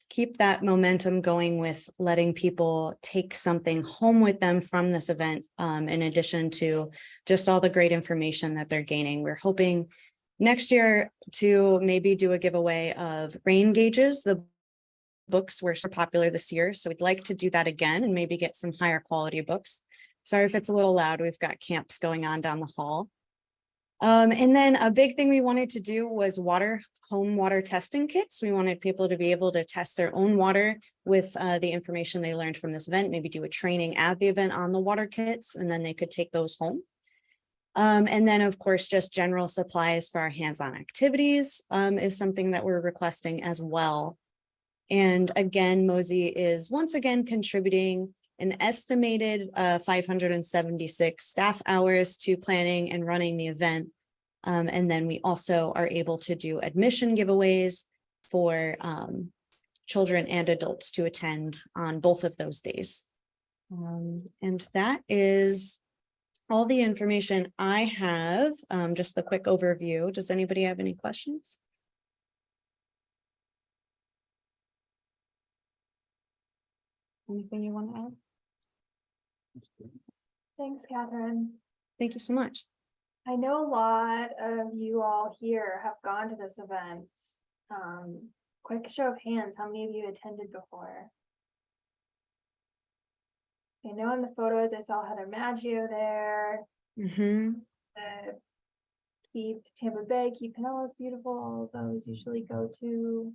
keep that momentum going with letting people take something home with them from this event, in addition to just all the great information that they're gaining. We're hoping next year to maybe do a giveaway of rain gauges. The books were so popular this year, so we'd like to do that again and maybe get some higher quality books. Sorry if it's a little loud, we've got camps going on down the hall. And then a big thing we wanted to do was home water testing kits. We wanted people to be able to test their own water with the information they learned from this event, maybe do a training at the event on the water kits, and then they could take those home. And then, of course, just general supplies for our hands-on activities is something that we're requesting as well. And again, Mosey is once again contributing an estimated 576 staff hours to planning and running the event. And then we also are able to do admission giveaways for children and adults to attend on both of those days. And that is all the information I have, just the quick overview. Does anybody have any questions? Anything you want to add? Thanks, Catherine. Thank you so much. I know a lot of you all here have gone to this event. Quick show of hands, how many of you attended before? I know in the photos I saw Heather Maggio there. Keep Tampa Bay, Keep Pinellas beautiful. All of those usually go to.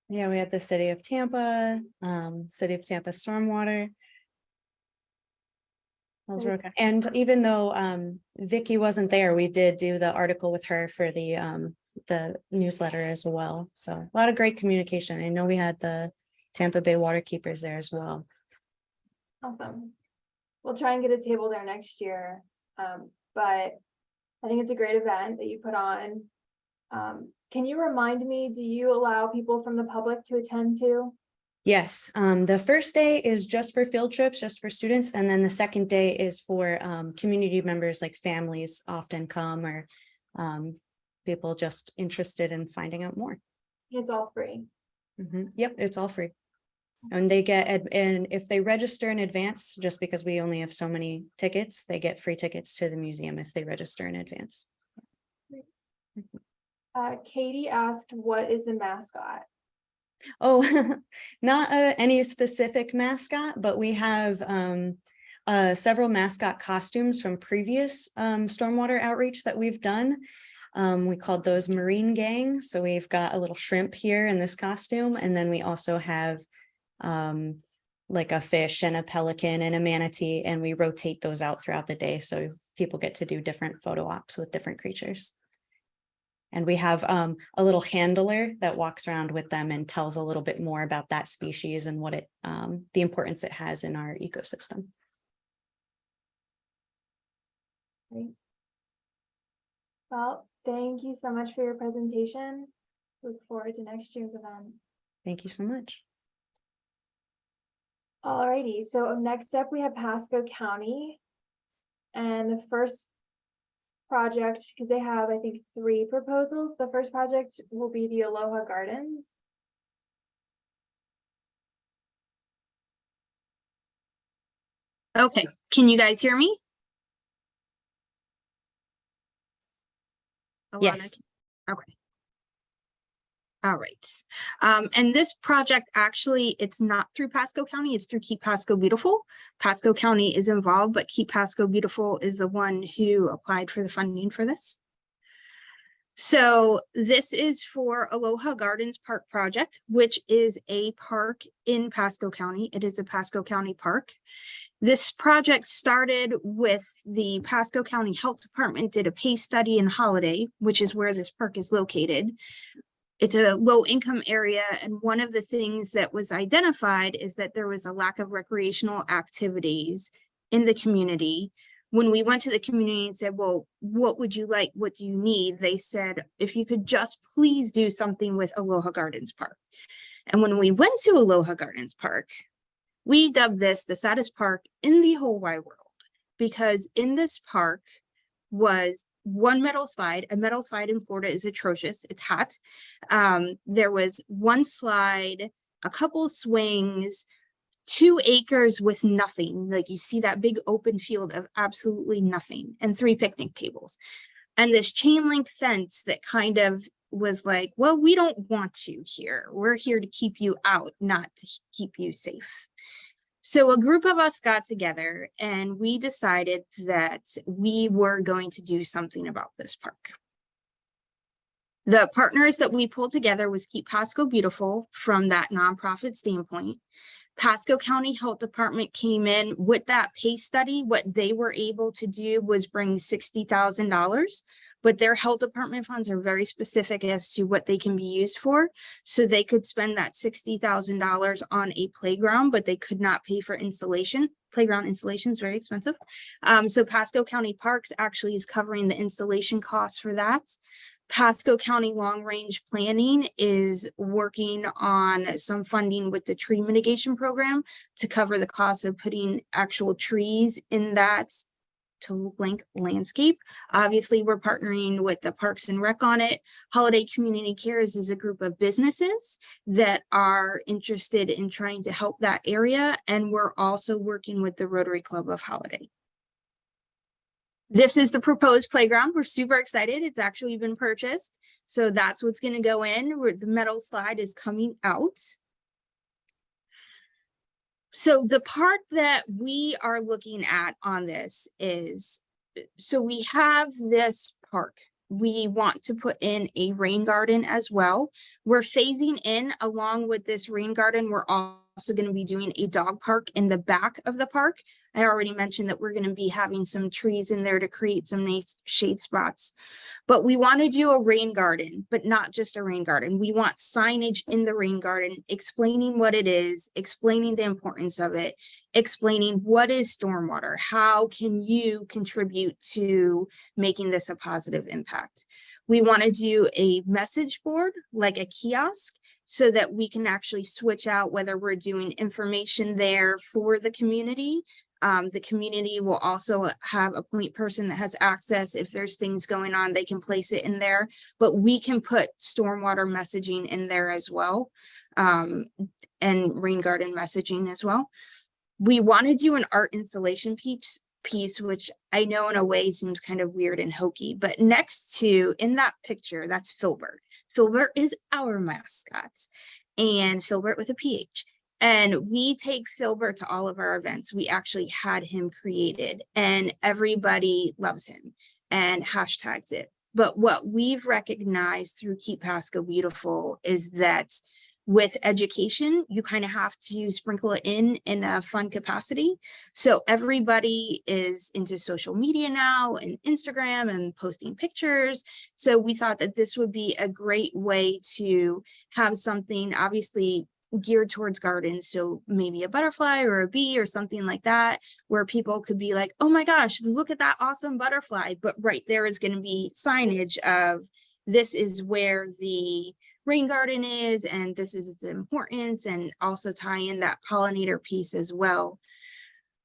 Yeah, we had the City of Tampa Stormwater. Those were okay. And even though Vicky wasn't there, we did do the article with her for the newsletter as well. So a lot of great communication. I know we had the Tampa Bay Water Keepers there as well. Awesome. We'll try and get a table there next year. But I think it's a great event that you put on. Can you remind me, do you allow people from the public to attend too? Yes, the first day is just for field trips, just for students, and then the second day is for community members, like families often come, or people just interested in finding out more. It's all free. Yep, it's all free. And they get, and if they register in advance, just because we only have so many tickets, they get free tickets to the museum if they register in advance. Katie asked, what is the mascot? Oh, not any specific mascot, but we have several mascot costumes from previous stormwater outreach that we've done. We called those Marine Gang. So we've got a little shrimp here in this costume. And then we also have like a fish and a pelican and a manatee, and we rotate those out throughout the day. So people get to do different photo ops with different creatures. And we have a little handler that walks around with them and tells a little bit more about that species and what it, the importance it has in our ecosystem. Great. Well, thank you so much for your presentation. Look forward to next year's event. Thank you so much. Alrighty, so next up we have Pasco County. And the first project, because they have, I think, 3 proposals. The first project will be the Aloha Gardens. Okay, can you guys hear me? Alana, Yes. Okay. All right. And this project, actually, it's not through Pasco County, it's through Keep Pasco Beautiful. Pasco County is involved, but Keep Pasco Beautiful is the one who applied for the funding for this. So this is for Aloha Gardens Park Project, which is a park in Pasco County. It is a Pasco County park. This project started with the Pasco County Health Department did a PACE study in Holiday, which is where this park is located. It's a low income area, and one of the things that was identified is that there was a lack of recreational activities in the community. When we went to the community and said, well, what would you like? What do you need? They said, if you could just please do something with Aloha Gardens Park. And when we went to Aloha Gardens Park, we dubbed this the saddest park in the whole wide world, because in this park was one metal slide. A metal slide in Florida is atrocious. It's hot. There was one slide, a couple swings, 2 acres with nothing. Like, you see that big open field of absolutely nothing, and 3 picnic tables. And this chain link fence that kind of was like, well, we don't want you here. We're here to keep you out, not to keep you safe. So a group of us got together and we decided that we were going to do something about this park. The partners that we pulled together was Keep Pasco Beautiful from that nonprofit standpoint. Pasco County Health Department came in with that PACE study. What they were able to do was bring $60,000, but their health department funds are very specific as to what they can be used for. So they could spend that $60,000 on a playground, but they could not pay for installation. Playground installation is very expensive. So Pasco County Parks actually is covering the installation costs for that. Pasco County Long Range Planning is working on some funding with the tree mitigation program to cover the cost of putting actual trees in that total blank landscape. Obviously, we're partnering with the Parks and Rec on it. Holiday Community Cares is a group of businesses that are interested in trying to help that area. And we're also working with the Rotary Club of Holiday. This is the proposed playground. We're super excited. It's actually been purchased. So that's what's going to go in, where the metal slide is coming out. So the part that we are looking at on this is, so we have this park. We want to put in a rain garden as well. We're phasing in along with this rain garden. We're also going to be doing a dog park in the back of the park. I already mentioned that we're going to be having some trees in there to create some nice shade spots. But we want to do a rain garden, but not just a rain garden. We want signage in the rain garden explaining what it is, explaining the importance of it, explaining what is stormwater, how can you contribute to making this a positive impact. We want to do a message board, like a kiosk, so that we can actually switch out whether we're doing information there for the community. The community will also have a point person that has access. If there's things going on, they can place it in there, but we can put stormwater messaging in there as well, and rain garden messaging as well. We want to do an art installation piece, which I know in a way seems kind of weird and hokey, but next to, in that picture, that's Filbert. Filbert is our mascot, and Filbert with a PH. And we take Filbert to all of our events. We actually had him created, and everybody loves him and hashtags it. But what we've recognized through Keep Pasco Beautiful is that with education, you kind of have to sprinkle it in a fun capacity. So everybody is into social media now and Instagram and posting pictures. So we thought that this would be a great way to have something obviously geared towards gardens. So maybe a butterfly or a bee or something like that, where people could be like, oh my gosh, look at that awesome butterfly. But right there is going to be signage of, this is where the rain garden is, and this is its importance, and also tie in that pollinator piece as well.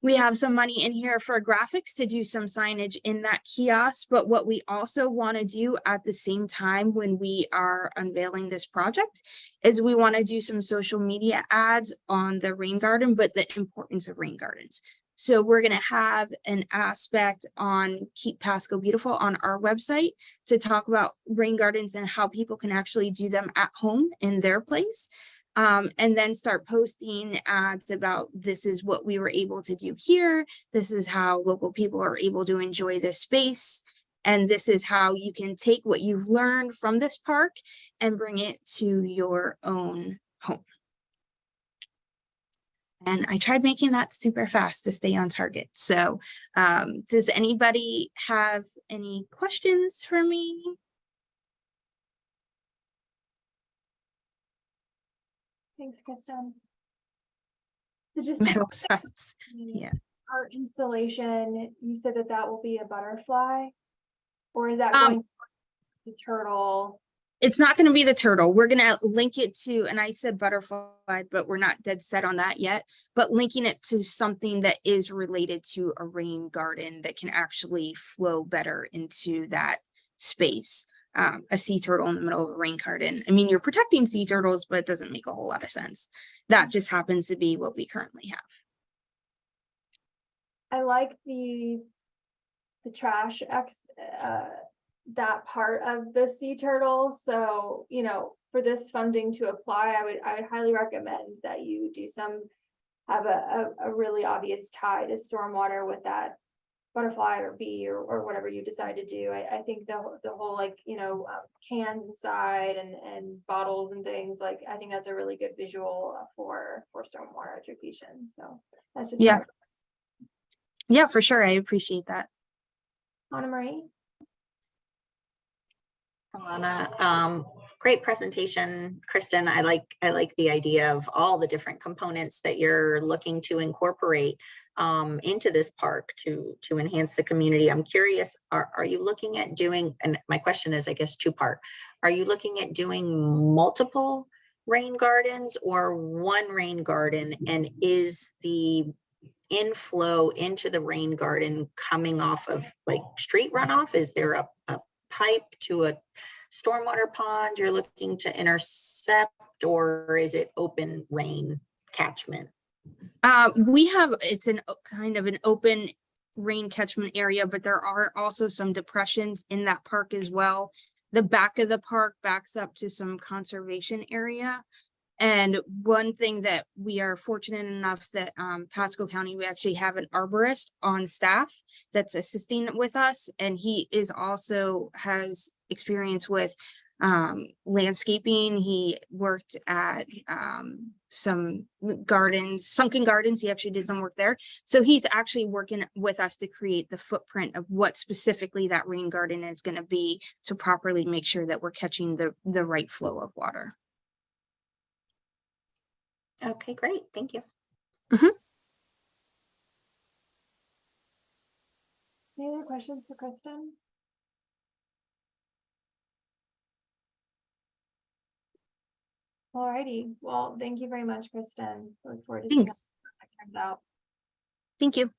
We have some money in here for graphics to do some signage in that kiosk, but what we also want to do at the same time when we are unveiling this project is we want to do some social media ads on the rain garden, but the importance of rain gardens. So we're going to have an aspect on Keep Pasco Beautiful on our website to talk about rain gardens and how people can actually do them at home in their place. And then start posting ads about, this is what we were able to do here. This is how local people are able to enjoy this space. And this is how you can take what you've learned from this park and bring it to your own home. And I tried making that super fast to stay on target. So does anybody have any questions for me? Thanks, Kristen. So just Middle size. Yeah. our installation, you said that that will be a butterfly, or is that Um, going to be the turtle? It's not going to be the turtle. We're going to link it to, and I said butterfly, but we're not dead set on that yet, but linking it to something that is related to a rain garden that can actually flow better into that space. A sea turtle in the middle of a rain garden. I mean, you're protecting sea turtles, but it doesn't make a whole lot of sense. That just happens to be what we currently have. I like the trash that part of the sea turtle. So, you know, for this funding to apply, I would highly recommend that you do have a really obvious tie to stormwater with that butterfly or bee or whatever you decide to do. I think the whole, like, you know, cans inside and bottles and things, like, I think that's a really good visual for stormwater education. So that's just Yeah, for sure. I appreciate that. Anna Marie. Alana, great presentation, Kristen. I like the idea of all the different components that you're looking to incorporate into this park to enhance the community. I'm curious, are you looking at doing, and my question is, I guess, two-part. Are you looking at doing multiple rain gardens or one rain garden? And is the inflow into the rain garden coming off of like street runoff? Is there a pipe to a stormwater pond you're looking to intercept, or is it open rain catchment? It's kind of an open rain catchment area, but there are also some depressions in that park as well. The back of the park backs up to some conservation area. And one thing that we are fortunate enough that Pasco County, we actually have an arborist on staff that's assisting with us. And he is also has experience with landscaping. He worked at some gardens, sunken gardens. He actually did some work there. So he's actually working with us to create the footprint of what specifically that rain garden is going to be to properly make sure that we're catching the right flow of water. Okay, great. Thank you. Any other questions for Kristen? Alrighty, well, thank you very much, Kristen. Look forward to seeing how Thanks. that turns out. Thank you.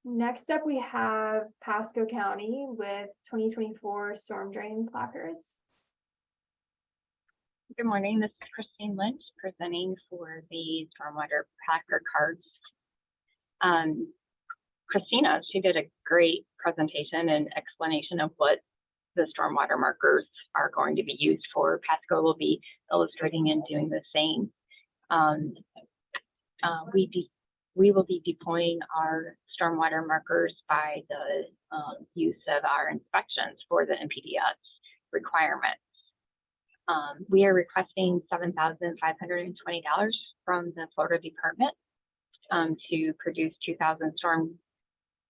Next up, we have Pasco County with 2024 storm drain placards. Good morning, this is Christine Lynch presenting for the Stormwater placard cards. Christina, she did a great presentation and explanation of what the stormwater markers are going to be used for. Pasco will be illustrating and doing the same. We will be deploying our stormwater markers by the use of our inspections for the NPDES requirements. We are requesting $7,520 from the Florida Department to produce 2,000 storm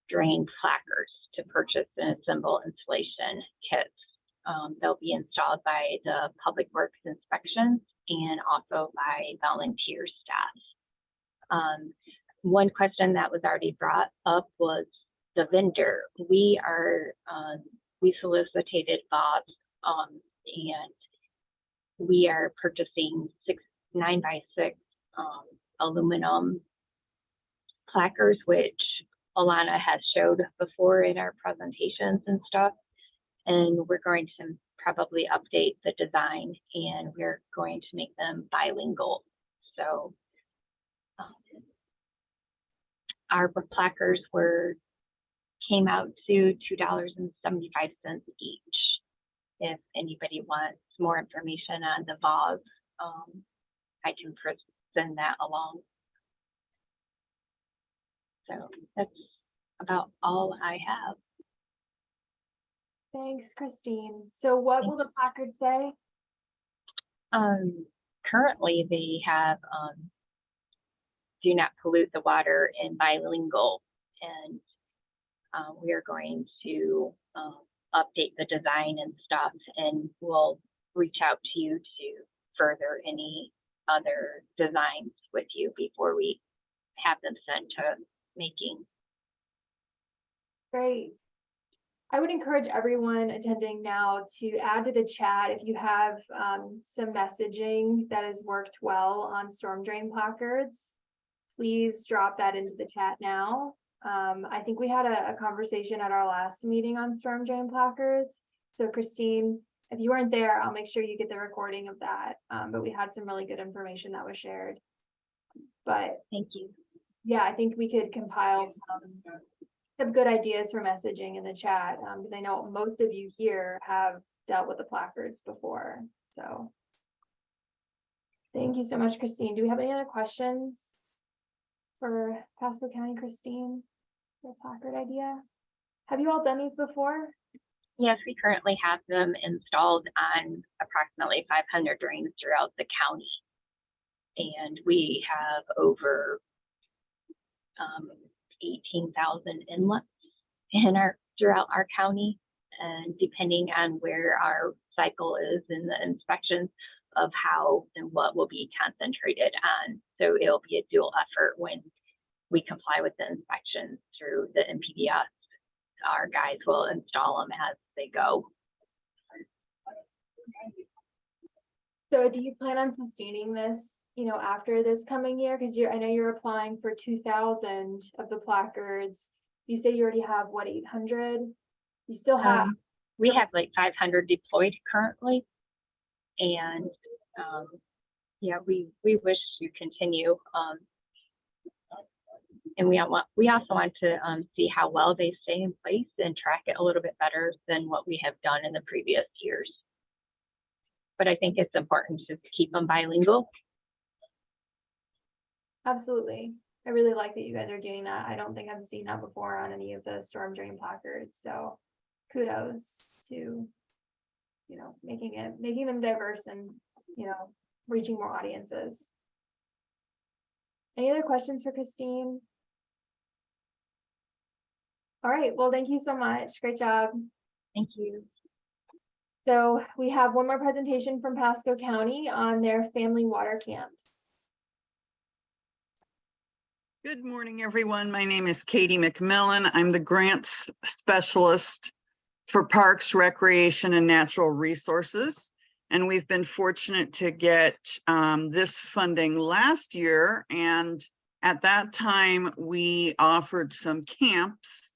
drain placards to purchase and assemble installation kits. They'll be installed by the Public Works Inspections and also by volunteer staff. One question that was already brought up was the vendor. We solicited Bob and we are purchasing 9x6 aluminum placards, which Alana has showed before in our presentations and stuff. And we're going to probably update the design and we're going to make them bilingual. So our placards came out to $2.75 each. If anybody wants more information on the VOS, I can send that along. So that's about all I have. Thanks, Christine. So what will the placard say? Currently they have do not pollute the water in bilingual, and we are going to update the design and stuff, and we'll reach out to you to further any other designs with you before we have them sent to making. Great. I would encourage everyone attending now to add to the chat if you have some messaging that has worked well on storm drain placards. Please drop that into the chat now. I think we had a conversation at our last meeting on storm drain placards. So Christine, if you weren't there, I'll make sure you get the recording of that. But we had some really good information that was shared. But thank you. Yeah, I think we could compile some good ideas for messaging in the chat, because I know most of you here have dealt with the placards before. So thank you so much, Christine. Do we have any other questions for Pasco County, Christine, the placard idea? Have you all done these before? Yes, we currently have them installed on approximately 500 drains throughout the county. And we have over 18,000 inlets throughout our county. And depending on where our cycle is in the inspections of how and what will be concentrated on. So it'll be a dual effort when we comply with the inspections through the NPDES. Our guys will install them as they go. So do you plan on sustaining this, after this coming year? Because I know you're applying for 2,000 of the placards. You say you already have what, 800? You still have? We have like 500 deployed currently. And yeah, we wish to continue. And we also want to see how well they stay in place and track it a little bit better than what we have done in the previous years. But I think it's important to keep them bilingual. Absolutely. I really like that you guys are doing that. I don't think I've seen that before on any of the storm drain placards. So kudos to, making them diverse and, reaching more audiences. Any other questions for Christine? All right, well, thank you so much. Great job. Thank you. So we have one more presentation from Pasco County on their family water camps. Good morning, everyone. My name is Katie McMillan. I'm the grants specialist for parks, recreation, and natural resources. And we've been fortunate to get this funding last year. And at that time, we offered some camps.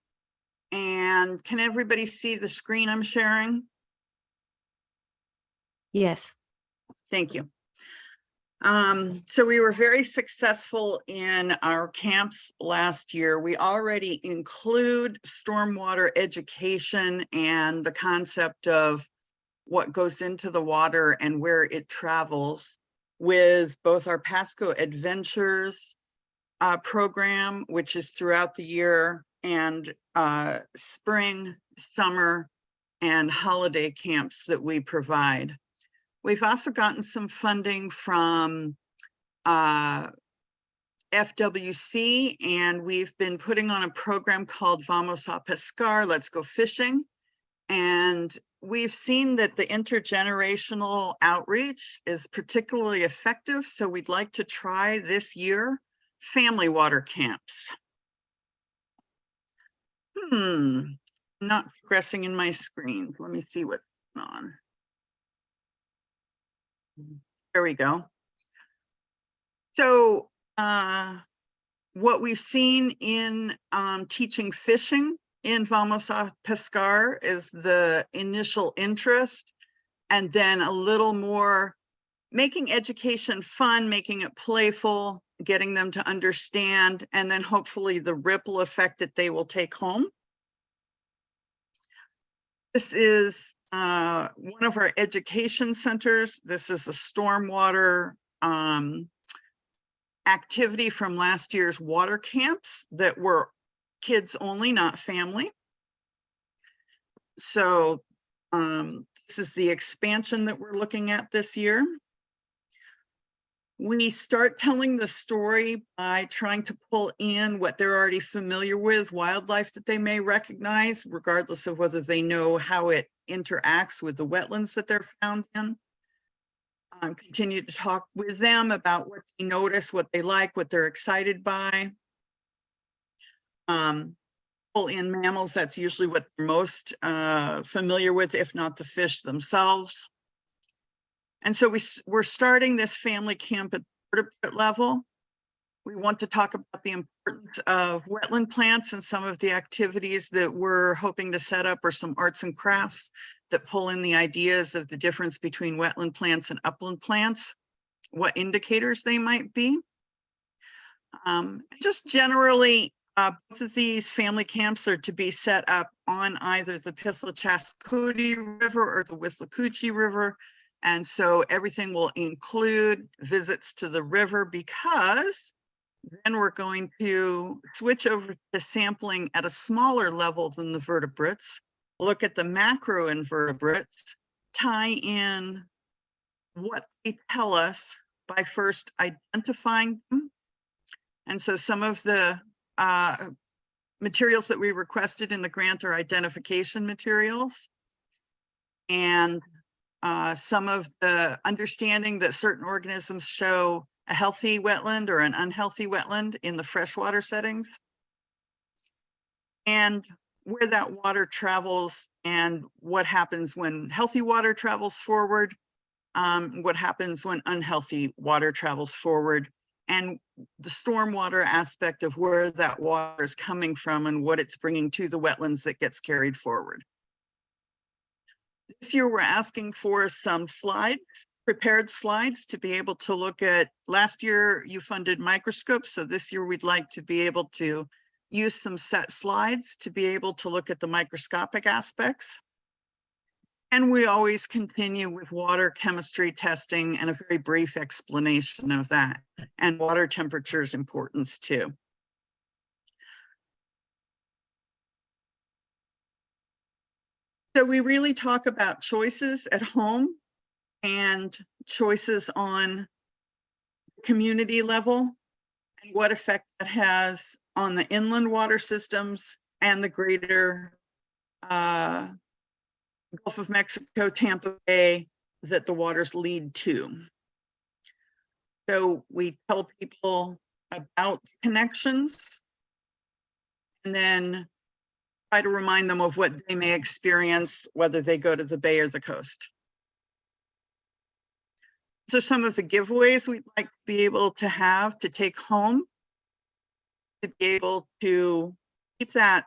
And can everybody see the screen I'm sharing? Yes. Thank you. So we were very successful in our camps last year. We already include stormwater education and the concept of what goes into the water and where it travels with both our Pasco Adventures program, which is throughout the year, and spring, summer, and holiday camps that we provide. We've also gotten some funding from FWC, and we've been putting on a program called Vamos a Pescar, Let's Go Fishing. And we've seen that the intergenerational outreach is particularly effective. So we'd like to try this year family water camps. Not progressing in my screen. Let me see what's on. There we go. So what we've seen in teaching fishing in Vamos a Pescar is the initial interest, and then a little more making education fun, making it playful, getting them to understand, and then hopefully the ripple effect that they will take home. This is one of our education centers. This is a stormwater activity from last year's water camps that were kids only, not family. So this is the expansion that we're looking at this year. We start telling the story by trying to pull in what they're already familiar with, wildlife that they may recognize, regardless of whether they know how it interacts with the wetlands that they're found in. Continue to talk with them about what they notice, what they like, what they're excited by. Pull in mammals, that's usually what they're most familiar with, if not the fish themselves. And so we're starting this family camp at the vertebrate level. We want to talk about the importance of wetland plants, and some of the activities that we're hoping to set up are some arts and crafts that pull in the ideas of the difference between wetland plants and upland plants, what indicators they might be. Just generally, both of these family camps are to be set up on either the Pithlachaskootie River or the Withlacoochee River. And so everything will include visits to the river, because then we're going to switch over to sampling at a smaller level than the vertebrates, look at the macroinvertebrates, tie in what they tell us by first identifying them. And so some of the materials that we requested in the grant are identification materials. And some of the understanding that certain organisms show a healthy wetland or an unhealthy wetland in the freshwater settings, and where that water travels and what happens when healthy water travels forward, what happens when unhealthy water travels forward, and the stormwater aspect of where that water is coming from and what it's bringing to the wetlands that gets carried forward. This year, we're asking for some slides, prepared slides, to be able to look at. Last year, you funded microscopes, so this year we'd like to be able to use some set slides to be able to look at the microscopic aspects. And we always continue with water chemistry testing and a very brief explanation of that, and water temperature's importance too. So we really talk about choices at home and choices on community level, and what effect that has on the inland water systems and the greater Gulf of Mexico, Tampa Bay, that the waters lead to. So we tell people about connections, and then try to remind them of what they may experience, whether they go to the bay or the coast. These are some of the giveaways we'd like to be able to have to take home, to be able to keep that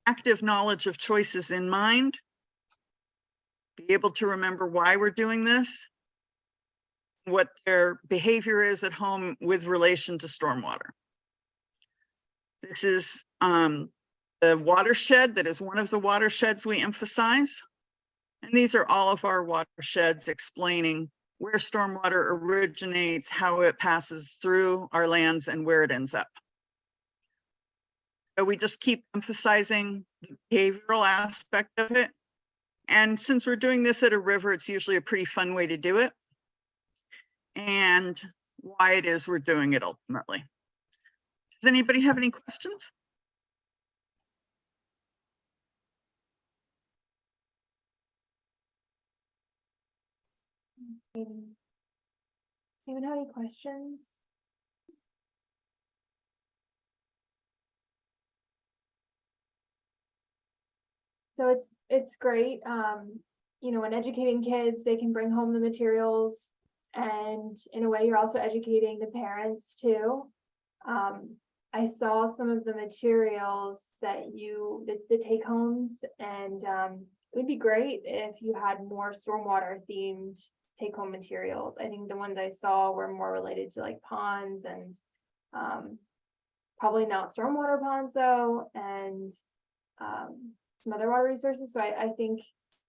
active knowledge of choices in mind, be able to remember why we're doing this, what their behavior is at home with relation to stormwater. This is the watershed that is one of the watersheds we emphasize. And these are all of our watersheds explaining where stormwater originates, how it passes through our lands, and where it ends up. So we just keep emphasizing the behavioral aspect of it. And since we're doing this at a river, it's usually a pretty fun way to do it, and why it is we're doing it ultimately. Does anybody have any questions? Anyone have any questions? So it's great. You know, when educating kids, they can bring home the materials, and in a way, you're also educating the parents too. I saw some of the materials that the take homes, and it would be great if you had more stormwater themed take home materials. I think the ones I saw were more related to like ponds and probably not stormwater ponds though, and some other water resources. So I think,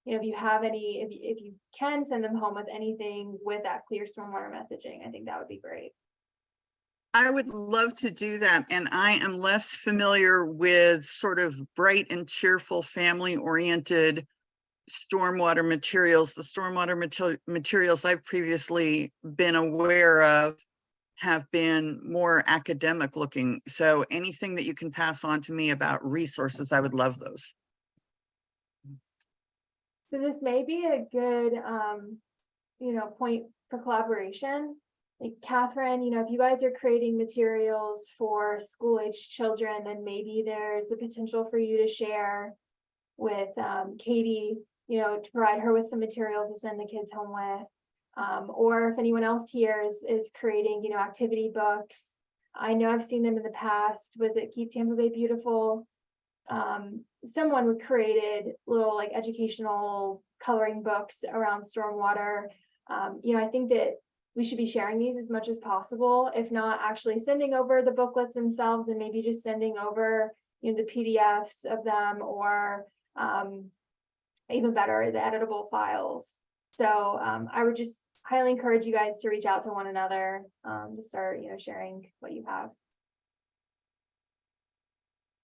you know, if you have any, if you can send them home with anything with that clear stormwater messaging, I think that would be great. I would love to do that. And I am less familiar with sort of bright and cheerful family-oriented stormwater materials. The stormwater materials I've previously been aware of have been more academic looking. So anything that you can pass on to me about resources, I would love those. So this may be a good, you know, point for collaboration. Like Catherine, you know, if you guys are creating materials for school-aged children, then maybe there's the potential for you to share with Katie, you know, to provide her with some materials to send the kids home with. Or if anyone else here is creating, you know, activity books. I know I've seen them in the past. Was it Keep Tampa Bay Beautiful? Someone created little like educational coloring books around stormwater. You know, I think that we should be sharing these as much as possible, if not actually sending over the booklets themselves, and maybe just sending over, you know, the PDFs of them, or even better, the editable files. So I would just highly encourage you guys to reach out to one another to start, you know, sharing what you have.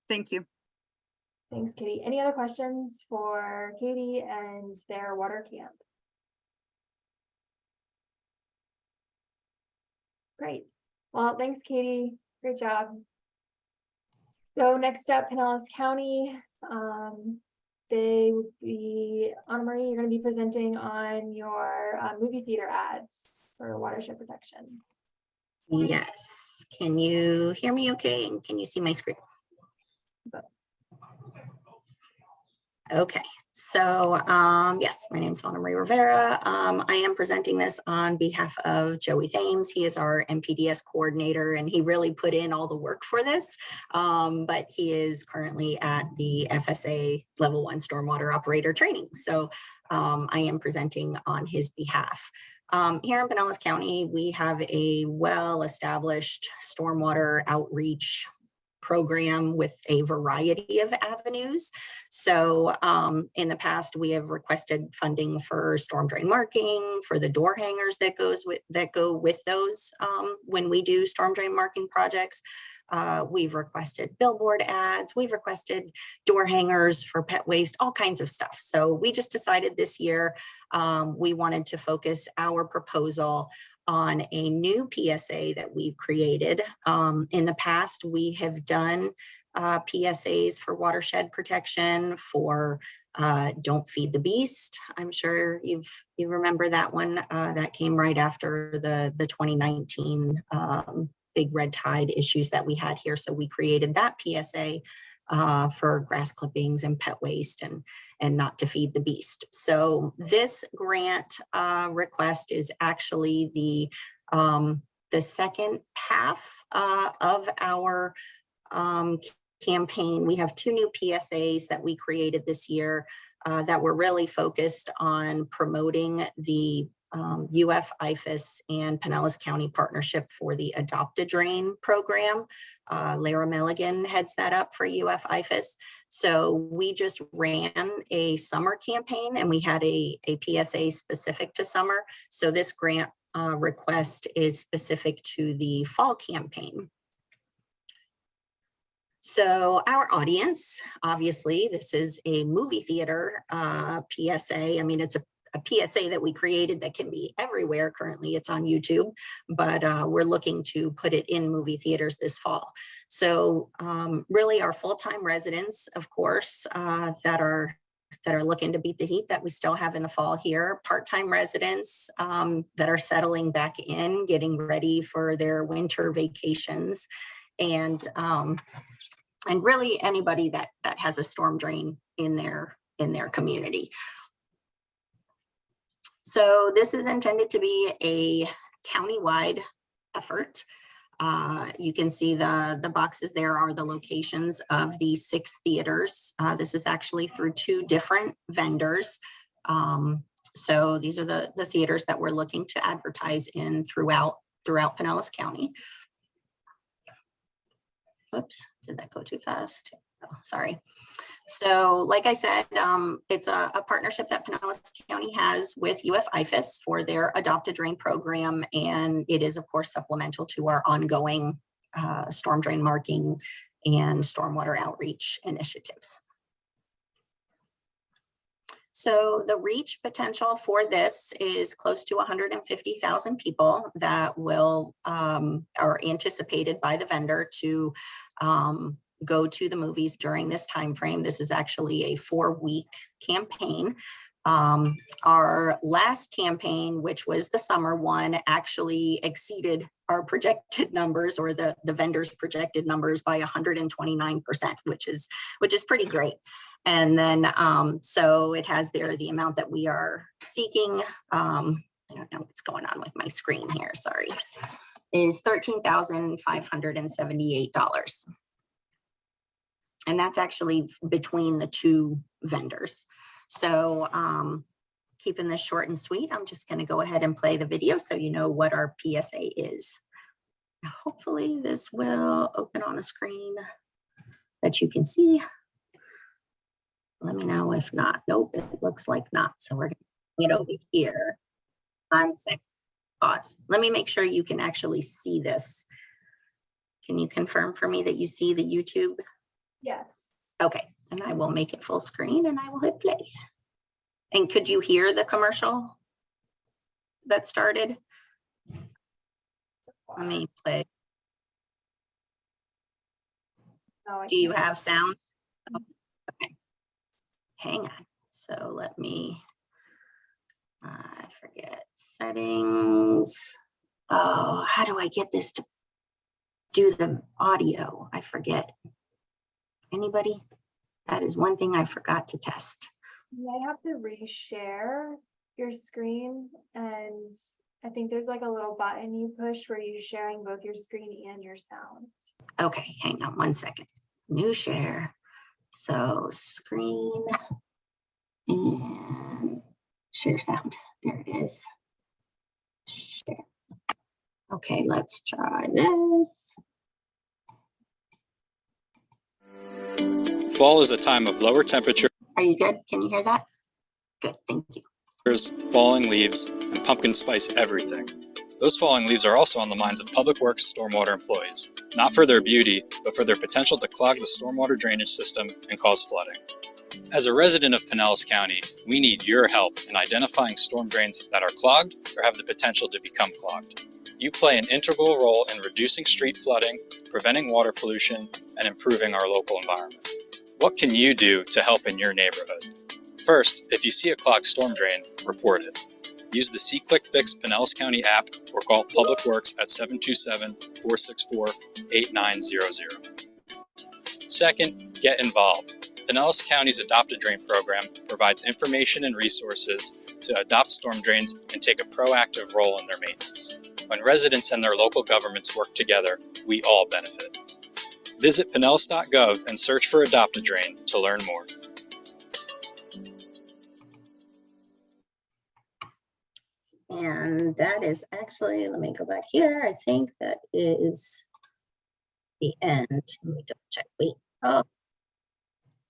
Thank you. Thanks, Katie. Any other questions for Katie and their water camp? Great. Well, thanks, Katie. Great job. So next up, Pinellas County. They would be, Anna Marie, you're going to be presenting on your movie theater ads for watershed protection. Yes. Can you hear me okay? And can you see my screen? Okay, so yes, my name is Anna Marie Rivera. I am presenting this on behalf of Joey Thames. He is our MPDS coordinator, and he really put in all the work for this, but he is currently at the FSA Level 1 Stormwater Operator training. So I am presenting on his behalf. Here in Pinellas County, we have a well-established stormwater outreach program with a variety of avenues. So in the past, we have requested funding for storm drain marking, for the door hangers that go with those when we do storm drain marking projects. We've requested billboard ads, we've requested door hangers for pet waste, all kinds of stuff. So we just decided this year we wanted to focus our proposal on a new PSA that we've created. In the past, we have done PSAs for watershed protection, for Don't Feed the Beast. I'm sure you remember that one. That came right after the 2019 big red tide issues that we had here. So we created that PSA for grass clippings and pet waste and not to feed the beast. So this grant request is actually the second half of our campaign. We have 2 new PSAs that we created this year that were really focused on promoting the UF IFAS and Pinellas County partnership for the Adopt a Drain program. Lara Milligan heads that up for UF IFAS. So we just ran a summer campaign and we had a PSA specific to summer. So this grant request is specific to the fall campaign. So our audience, obviously, this is a movie theater PSA. I mean, it's a PSA that we created that can be everywhere. Currently, it's on YouTube, but we're looking to put it in movie theaters this fall. So really our full-time residents, of course, that are looking to beat the heat that we still have in the fall here, part-time residents that are settling back in, getting ready for their winter vacations, and really anybody that has a storm drain in their community. So this is intended to be a countywide effort. You can see the boxes there are the locations of the 6 theaters. This is actually through 2 different vendors. So these are the theaters that we're looking to advertise in throughout Pinellas County. Oops, did that go too fast? Oh, sorry. So like I said, it's a partnership that Pinellas County has with UF IFAS for their Adopt a Drain program. And it is, of course, supplemental to our ongoing storm drain marking and stormwater outreach initiatives. So the reach potential for this is close to 150,000 people that will are anticipated by the vendor to go to the movies during this time frame. This is actually a 4-week campaign. Our last campaign, which was the summer one, actually exceeded our projected numbers, or the vendor's projected numbers, by 129%, which is pretty great. And then so it has there the amount that we are seeking. I don't know what's going on with my screen here, sorry, is $13,578. And that's actually between the 2 vendors. So keeping this short and sweet, I'm just going to go ahead and play the video so you know what our PSA is. Hopefully this will open on a screen that you can see. Let me know if not. Nope, it looks like not. So we're going to get over here. 1 second. Pause. Let me make sure you can actually see this. Can you confirm for me that you see the YouTube? Yes. Okay, and I will make it full screen and I will hit play. And could you hear the commercial that started? Let me play. No, Do you have sound? Oh, okay. Hang on. So let me, I forget settings. Oh, how do I get this to do the audio? I forget. Anybody? That is one thing I forgot to test. You might have to reshare your screen, and I think there's like a little button you push where you're sharing both your screen and your sound. Okay, hang on 1 second. New share. So screen and share sound. There it is. Share. Okay, let's try this. Fall is a time of lower temperatures, Are you good? Can you hear that? Good, thank you. falling leaves, and pumpkin spice everything. Those falling leaves are also on the minds of Public Works stormwater employees, not for their beauty, but for their potential to clog the stormwater drainage system and cause flooding. As a resident of Pinellas County, we need your help in identifying storm drains that are clogged or have the potential to become clogged. You play an integral role in reducing street flooding, preventing water pollution, and improving our local environment. What can you do to help in your neighborhood? First, if you see a clogged storm drain, report it. Use the SeeClickFix Pinellas County app or call Public Works at 727-464-8900. Second, get involved. Pinellas County's Adopt a Drain program provides information and resources to adopt storm drains and take a proactive role in their maintenance. When residents and their local governments work together, we all benefit. Visit pinellas.gov and search for Adopt a Drain to learn more. And that is actually, let me go back here. I think that is the end. Let me double check. Wait. Oh,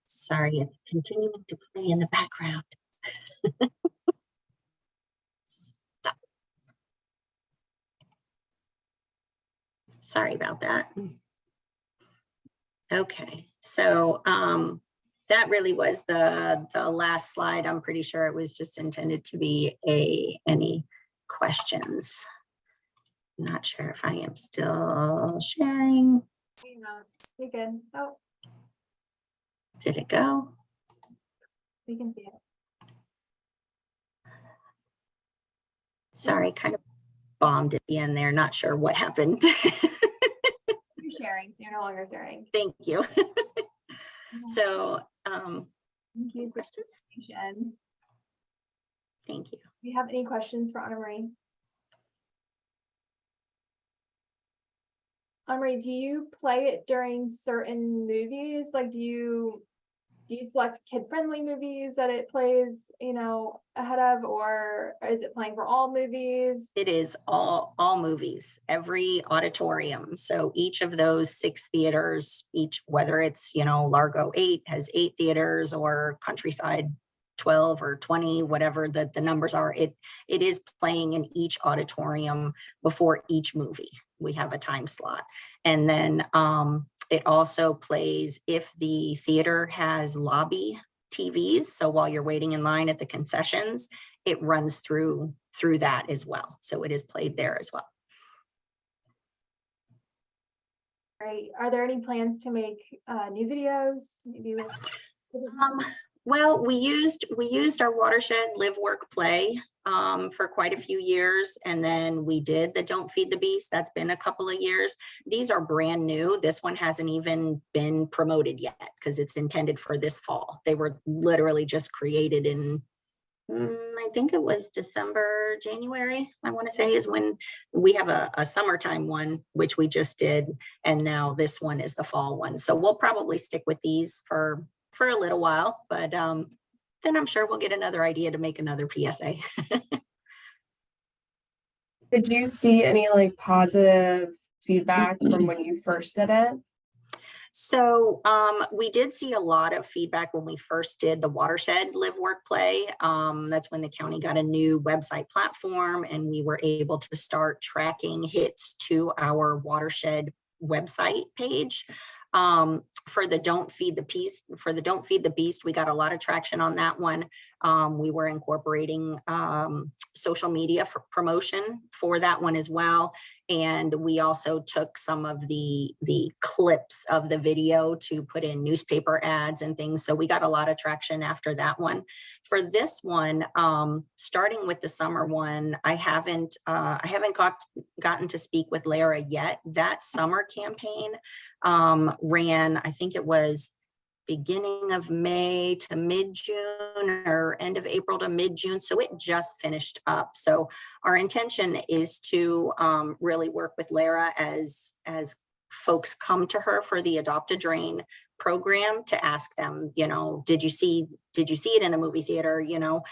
sorry, it's continuing to play in the background. Stop. Sorry about that. Okay, so that really was the last slide. I'm pretty sure it was just intended to be any questions. Not sure if I am still sharing. You're good. Oh, Did it go? we can see it. Sorry, kind of bombed at the end there. Not sure what happened. You're sharing, so you're no longer sharing. Thank you. So, Thank you for questions? participation. Thank you. Do you have any questions for Anna Marie? Anna Marie, do you play it during certain movies? Like, do you select kid-friendly movies that it plays, you know, ahead of, or is it playing for all movies? It is all movies, every auditorium. So each of those 6 theaters, each, whether it's, you know, Largo 8 has 8 theaters or Countryside 12 or 20, whatever the numbers are, it is playing in each auditorium before each movie. We have a time slot. And then it also plays if the theater has lobby TVs. So while you're waiting in line at the concessions, it runs through that as well. So it is played there as well. Right. Are there any plans to make new videos? Maybe with Well, we used our Watershed Live Work Play for quite a few years, and then we did the Don't Feed the Beast. That's been a couple of years. These are brand new. This one hasn't even been promoted yet because it's intended for this fall. They were literally just created in I think it was December, January, I want to say, is when we have a summertime one, which we just did, and now this one is the fall one. So we'll probably stick with these for a little while, but then I'm sure we'll get another idea to make another PSA. Did you see any like positive feedback from when you first did it? So we did see a lot of feedback when we first did the Watershed Live Work Play. That's when the county got a new website platform and we were able to start tracking hits to our Watershed website page. For the Don't Feed the Beast, we got a lot of traction on that one. We were incorporating social media for promotion for that one as well. And we also took some of the clips of the video to put in newspaper ads and things. So we got a lot of traction after that one. For this one, starting with the summer one, I haven't gotten to speak with Lara yet. That summer campaign ran, I think it was beginning of May to mid-June or end of April to mid-June. So it just finished up. So our intention is to really work with Lara as folks come to her for the Adopt a Drain program to ask them, you know, did you see it in a movie theater? You know,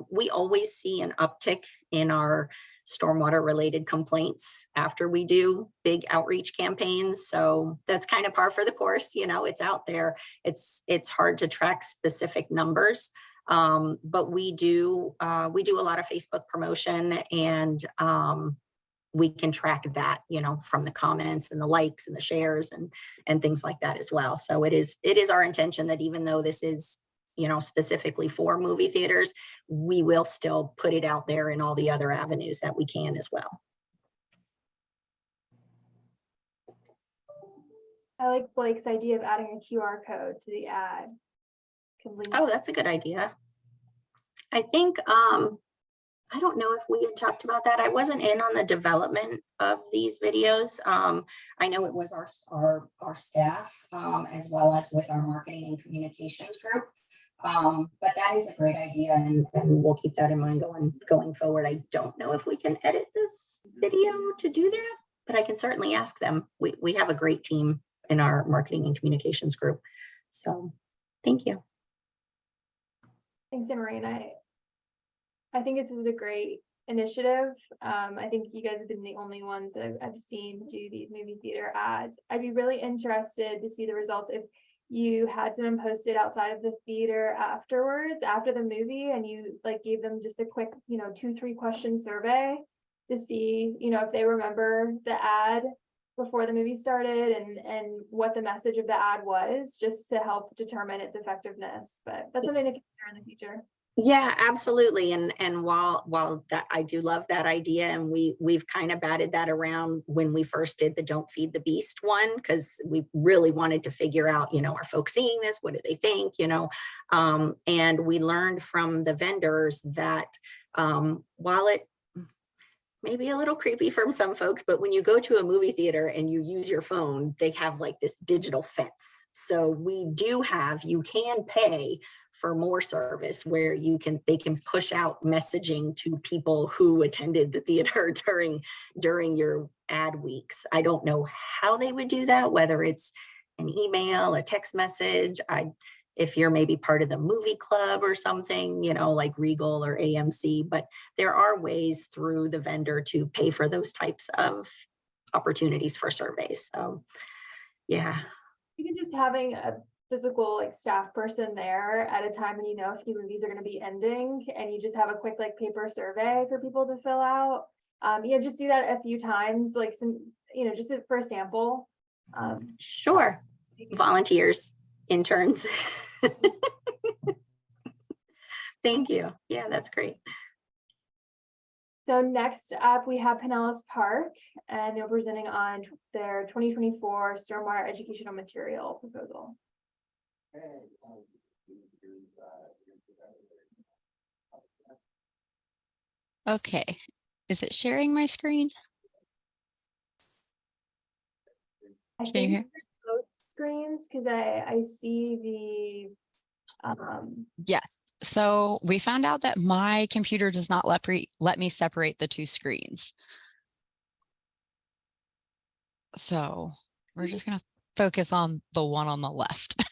we always see an uptick in our stormwater related complaints after we do big outreach campaigns. So that's kind of par for the course. You know, it's out there. It's hard to track specific numbers, but we do a lot of Facebook promotion, and we can track that, you know, from the comments and the likes and the shares and things like that as well. So it is our intention that even though this is, you know, specifically for movie theaters, we will still put it out there in all the other avenues that we can as well. I like Blake's idea of adding a QR code to the ad. Oh, that's a good idea. I think I don't know if we had talked about that. I wasn't in on the development of these videos. I know it was our staff, as well as with our marketing and communications group. But that is a great idea, and we'll keep that in mind going forward. I don't know if we can edit this video to do that, but I can certainly ask them. We have a great team in our marketing and communications group. So thank you. Thanks, Emery. And I think this is a great initiative. I think you guys have been the only ones that I've seen do these movie theater ads. I'd be really interested to see the results if you had someone posted outside of the theater afterwards, after the movie, and you like gave them just a quick, 2-3 question survey to see, if they remember the ad before the movie started and what the message of the ad was, just to help determine its effectiveness. But that's something to consider in the future. Yeah, absolutely. And while that I do love that idea, and we've kind of batted that around when we first did the Don't Feed the Beast one, because we really wanted to figure out, are folks seeing this? What do they think? And we learned from the vendors that while it may be a little creepy from some folks, but when you go to a movie theater and you use your phone, they have like this digital fence. So you can pay for more service where they can push out messaging to people who attended the theater during your ad weeks. I don't know how they would do that, whether it's an email, a text message. If you're maybe part of the movie club or something, like Regal or AMC, but there are ways through the vendor to pay for those types of opportunities for surveys. So yeah. Even just having a physical staff person there at a time when a few movies are going to be ending, and you just have a quick paper survey for people to fill out. Just do that a few times, just for a sample. Sure. Volunteers, interns. Thank you. Yeah, that's great. So next up, we have Pinellas Park, and they're presenting on their 2024 Stormwater Educational Material proposal. Okay, is it sharing my screen? I Can you think hear? both screens, because I see the Yes. So we found out that my computer does not let me separate the two screens. So we're just going to focus on the one on the left.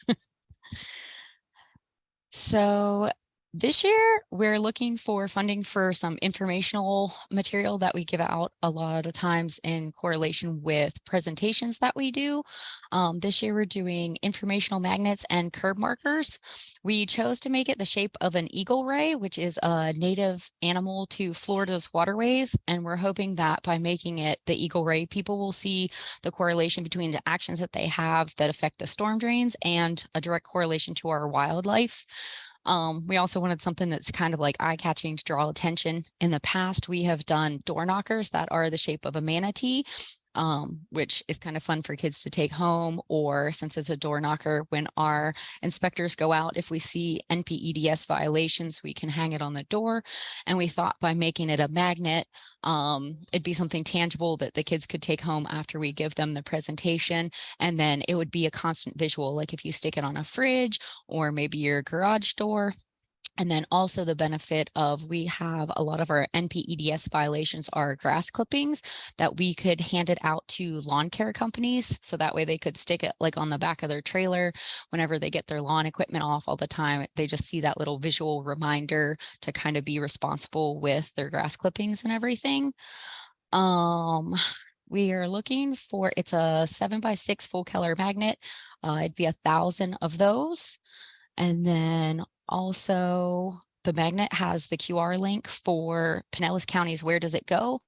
So this year, we're looking for funding for some informational material that we give out a lot of times in correlation with presentations that we do. This year, we're doing informational magnets and curb markers. We chose to make it the shape of an eagle ray, which is a native animal to Florida's waterways. And we're hoping that by making it the eagle ray, people will see the correlation between the actions that they have that affect the storm drains and a direct correlation to our wildlife. We also wanted something that's kind of like eye-catching to draw attention. In the past, we have done door knockers that are the shape of a manatee, which is kind of fun for kids to take home, or since it's a door knocker, when our inspectors go out, if we see NPEDS violations, we can hang it on the door. And we thought by making it a magnet, it'd be something tangible that the kids could take home after we give them the presentation. And then it would be a constant visual, like if you stick it on a fridge or maybe your garage door. And then also the benefit of, we have a lot of our NPEDS violations are grass clippings that we could hand it out to lawn care companies. So that way they could stick it on the back of their trailer whenever they get their lawn equipment off all the time. They just see that little visual reminder to kind of be responsible with their grass clippings and everything. We are looking for, it's a 7x6 full color magnet. It'd be 1,000 of those. And then also the magnet has the QR link for Pinellas County's Where Does It Go?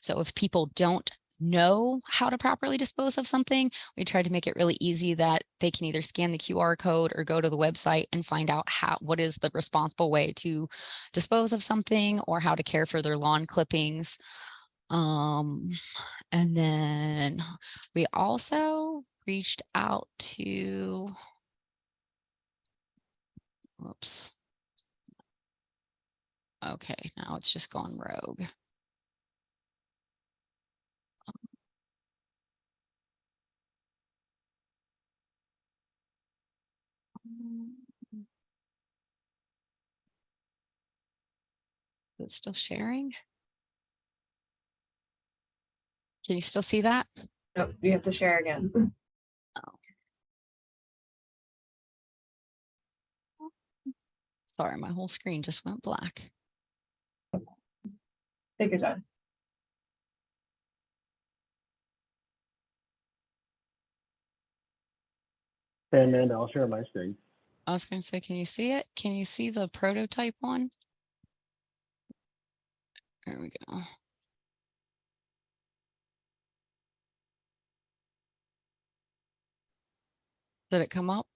So if people don't know how to properly dispose of something, we try to make it really easy that they can either scan the QR code or go to the website and find out what is the responsible way to dispose of something or how to care for their lawn clippings. And then we also reached out to, Okay, now it's just gone rogue. Is it still sharing? Can you still see that? No, you have to share again. Sorry, my whole screen just went black. Take your time. Hey, Amanda, I'll share my screen. I was going to say, can you see it? Can you see the prototype one? There we go. Did it come up?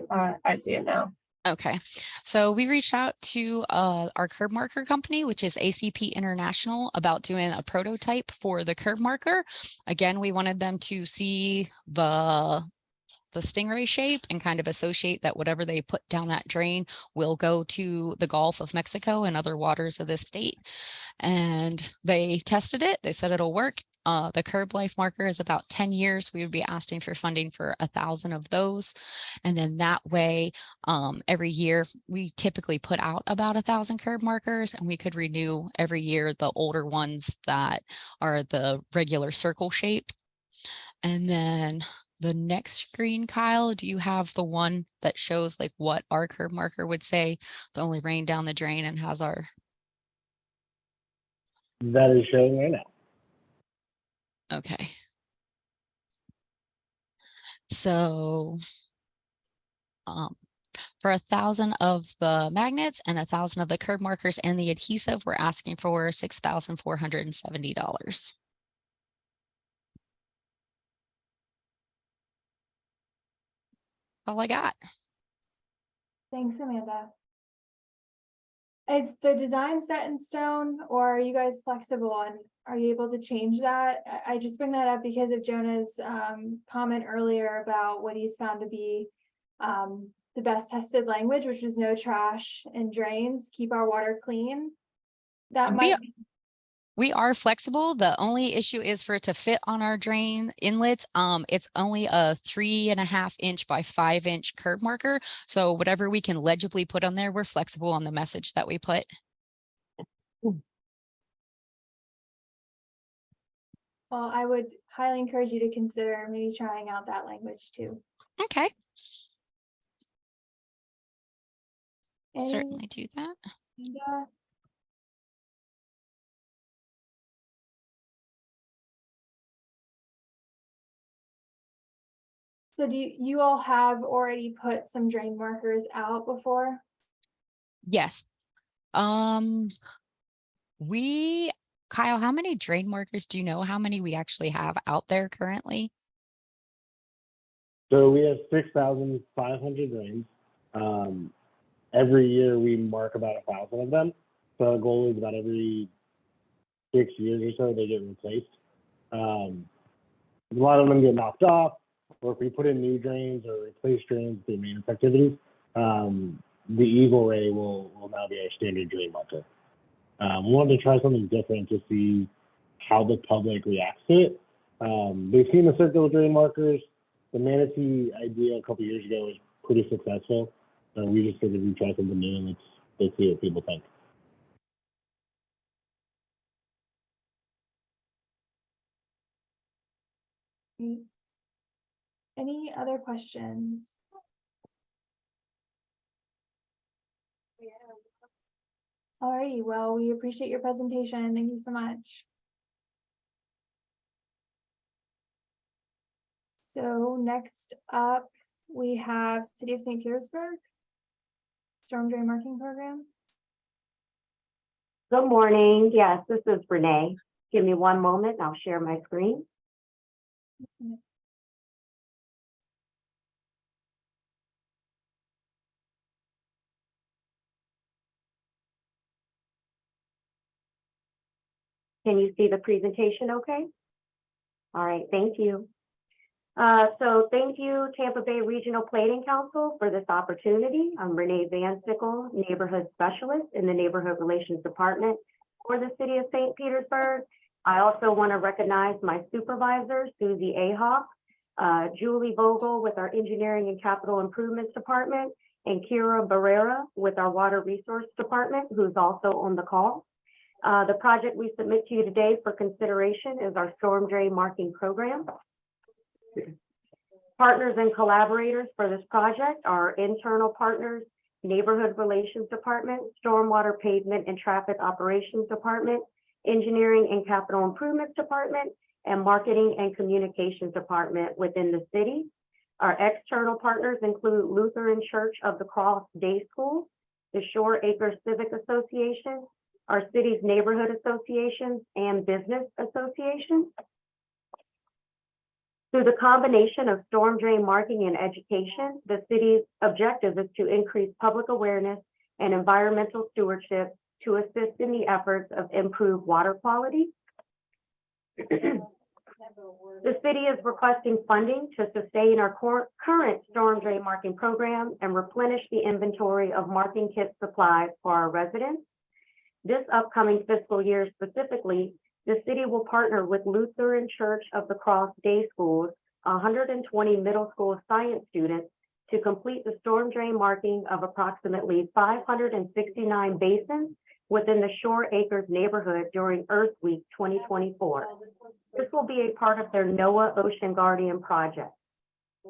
I see it now. Okay, so we reached out to our curb marker company, which is ACP International, about doing a prototype for the curb marker. Again, we wanted them to see the stingray shape and kind of associate that whatever they put down that drain will go to the Gulf of Mexico and other waters of this state. And they tested it. They said it'll work. The curb life marker is about 10 years. We would be asking for funding for 1,000 of those. And then that way, every year we typically put out about 1,000 curb markers, and we could renew every year the older ones that are the regular circle shape. And then the next screen, Kyle, do you have the one that shows like what our curb marker would say? The only rain down the drain and has our. That is showing right now. Okay. So for 1,000 of the magnets and 1,000 of the curb markers and the adhesive, we're asking for $6,470. All I got. Thanks, Amanda. Is the design set in stone, or are you guys flexible on, are you able to change that? I just bring that up because of Jonah's comment earlier about what he's found to be the best tested language, which is no trash and drains, keep our water clean. That might be. We are flexible. The only issue is for it to fit on our drain inlets. It's only a 3.5 inch by 5 inch curb marker. So whatever we can legibly put on there, we're flexible on the message that we put. Well, I would highly encourage you to consider maybe trying out that language too. Okay. Certainly do that. And, so do you all have already put some drain markers out before? Yes. Kyle, how many drain markers do you know how many we actually have out there currently? So we have 6,500 drains. Every year we mark about 1,000 of them. So our goal is about every 6 years or so they get replaced. A lot of them get knocked off, or if we put in new drains or replace drains through maintenance activities, the Eagle Ray will now be our standard drain marker. We wanted to try something different to see how the public reacts to it. They've seen the circular drain markers. The manatee idea a couple years ago was pretty successful. So we just figured we'd try something new and let's see what people think. Any other questions? All righty, well, we appreciate your presentation. Thank you so much. So next up, we have City of St. Petersburg Storm Drain Marking Program. Good morning. Yes, this is Renee. Give me one moment and I'll share my screen. Can you see the presentation okay? All right, thank you. So thank you, Tampa Bay Regional Planning Council, for this opportunity. I'm Renee Van Sickle, Neighborhood Specialist in the Neighborhood Relations Department for the City of St. Petersburg. I also want to recognize my supervisor, Susie Ahoff, Julie Vogel with our Engineering and Capital Improvements Department, and Kira Barrera with our Water Resource Department, who's also on the call. The project we submit to you today for consideration is our storm drain marking program. Partners and collaborators for this project are internal partners, Neighborhood Relations Department, Stormwater Pavement and Traffic Operations Department, Engineering and Capital Improvements Department, and Marketing and Communications Department within the city. Our external partners include Lutheran Church of the Cross Day School, the Shore Acres Civic Association, our city's neighborhood associations and business associations. Through the combination of storm drain marking and education, the city's objective is to increase public awareness and environmental stewardship to assist in the efforts of improved water quality. The city is requesting funding to sustain our current storm drain marking program and replenish the inventory of marking kit supplies for our residents. This upcoming fiscal year specifically, the city will partner with Lutheran Church of the Cross Day Schools, 120 middle school science students, to complete the storm drain marking of approximately 569 basins within the Shore Acres neighborhood during Earth Week 2024. This will be a part of their NOAA Ocean Guardian project.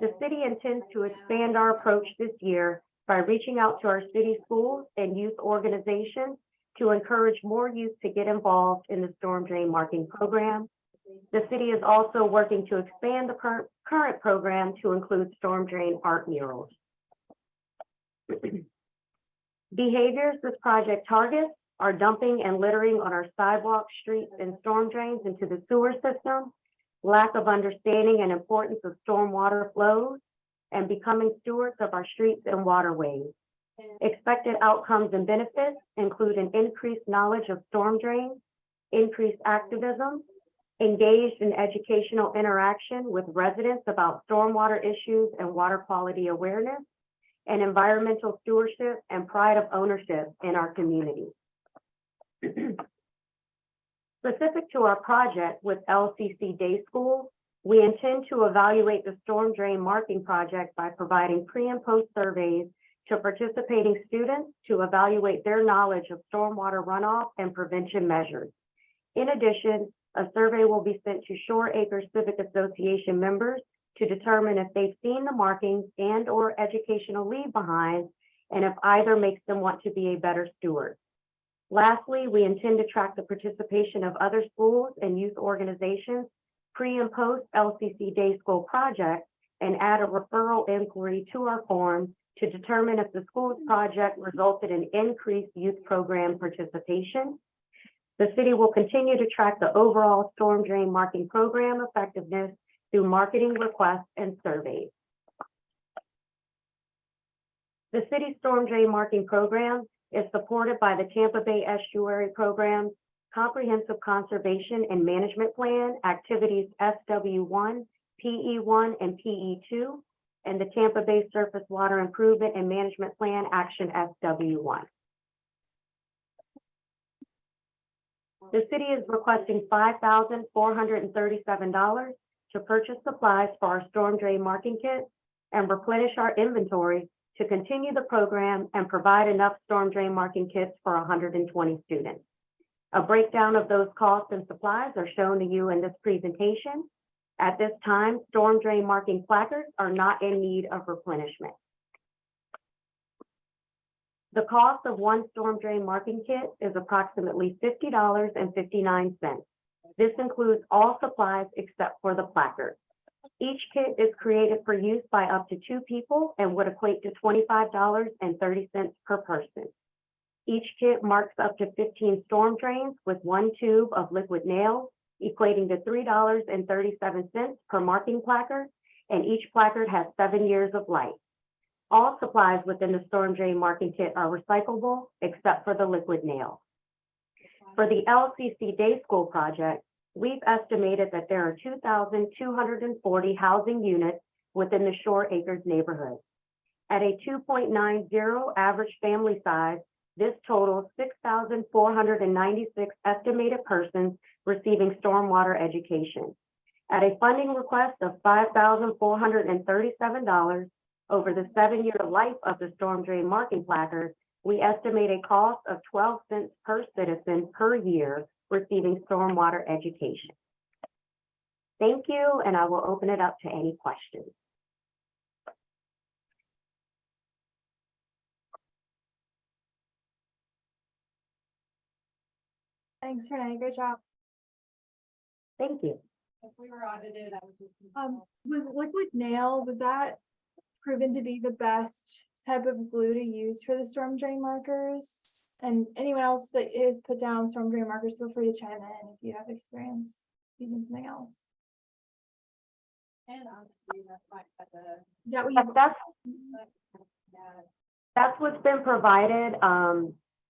The city intends to expand our approach this year by reaching out to our city schools and youth organizations to encourage more youth to get involved in the storm drain marking program. The city is also working to expand the current program to include storm drain art murals. Behaviors this project targets are dumping and littering on our sidewalks, streets, and storm drains into the sewer system, lack of understanding and importance of stormwater flows, and becoming stewards of our streets and waterways. Expected outcomes and benefits include an increased knowledge of storm drains, increased activism, engaged in educational interaction with residents about stormwater issues and water quality awareness, and environmental stewardship and pride of ownership in our community. Specific to our project with LCC Day School, we intend to evaluate the storm drain marking project by providing pre and post surveys to participating students to evaluate their knowledge of stormwater runoff and prevention measures. In addition, a survey will be sent to Shore Acres Civic Association members to determine if they've seen the markings and/or educational leave behind, and if either makes them want to be a better steward. Lastly, we intend to track the participation of other schools and youth organizations pre and post LCC Day School project and add a referral inquiry to our form to determine if the school's project resulted in increased youth program participation. The city will continue to track the overall storm drain marking program effectiveness through marketing requests and surveys. The city storm drain marking program is supported by the Tampa Bay Estuary Program's Comprehensive Conservation and Management Plan, Activities SW1, PE1, and PE2, and the Tampa Bay Surface Water Improvement and Management Plan, Action SW1. The city is requesting $5,437 to purchase supplies for our storm drain marking kit and replenish our inventory to continue the program and provide enough storm drain marking kits for 120 students. A breakdown of those costs and supplies are shown to you in this presentation. At this time, storm drain marking placards are not in need of replenishment. The cost of one storm drain marking kit is approximately $50.59. This includes all supplies except for the placard. Each kit is created for use by up to 2 people and would equate to $25.30 per person. Each kit marks up to 15 storm drains with 1 tube of liquid nails, equating to $3.37 per marking placard, and each placard has 7 years of life. All supplies within the storm drain marking kit are recyclable except for the liquid nail. For the LCC Day School project, we've estimated that there are 2,240 housing units within the Shore Acres neighborhood. At a 2.90 average family size, this totals 6,496 estimated persons receiving stormwater education. At a funding request of $5,437 over the 7-year life of the storm drain marking placard, we estimate a cost of 12 cents per citizen per year receiving stormwater education. Thank you, and I will open it up to any questions. Thanks, Renee. Great job. Thank you. If we were audited, I would just. Was liquid nail, was that proven to be the best type of glue to use for the storm drain markers? And anyone else that is put down storm drain markers, feel free to chime in if you have experience using something else. And honestly, that's like Is that what you? That's what's been provided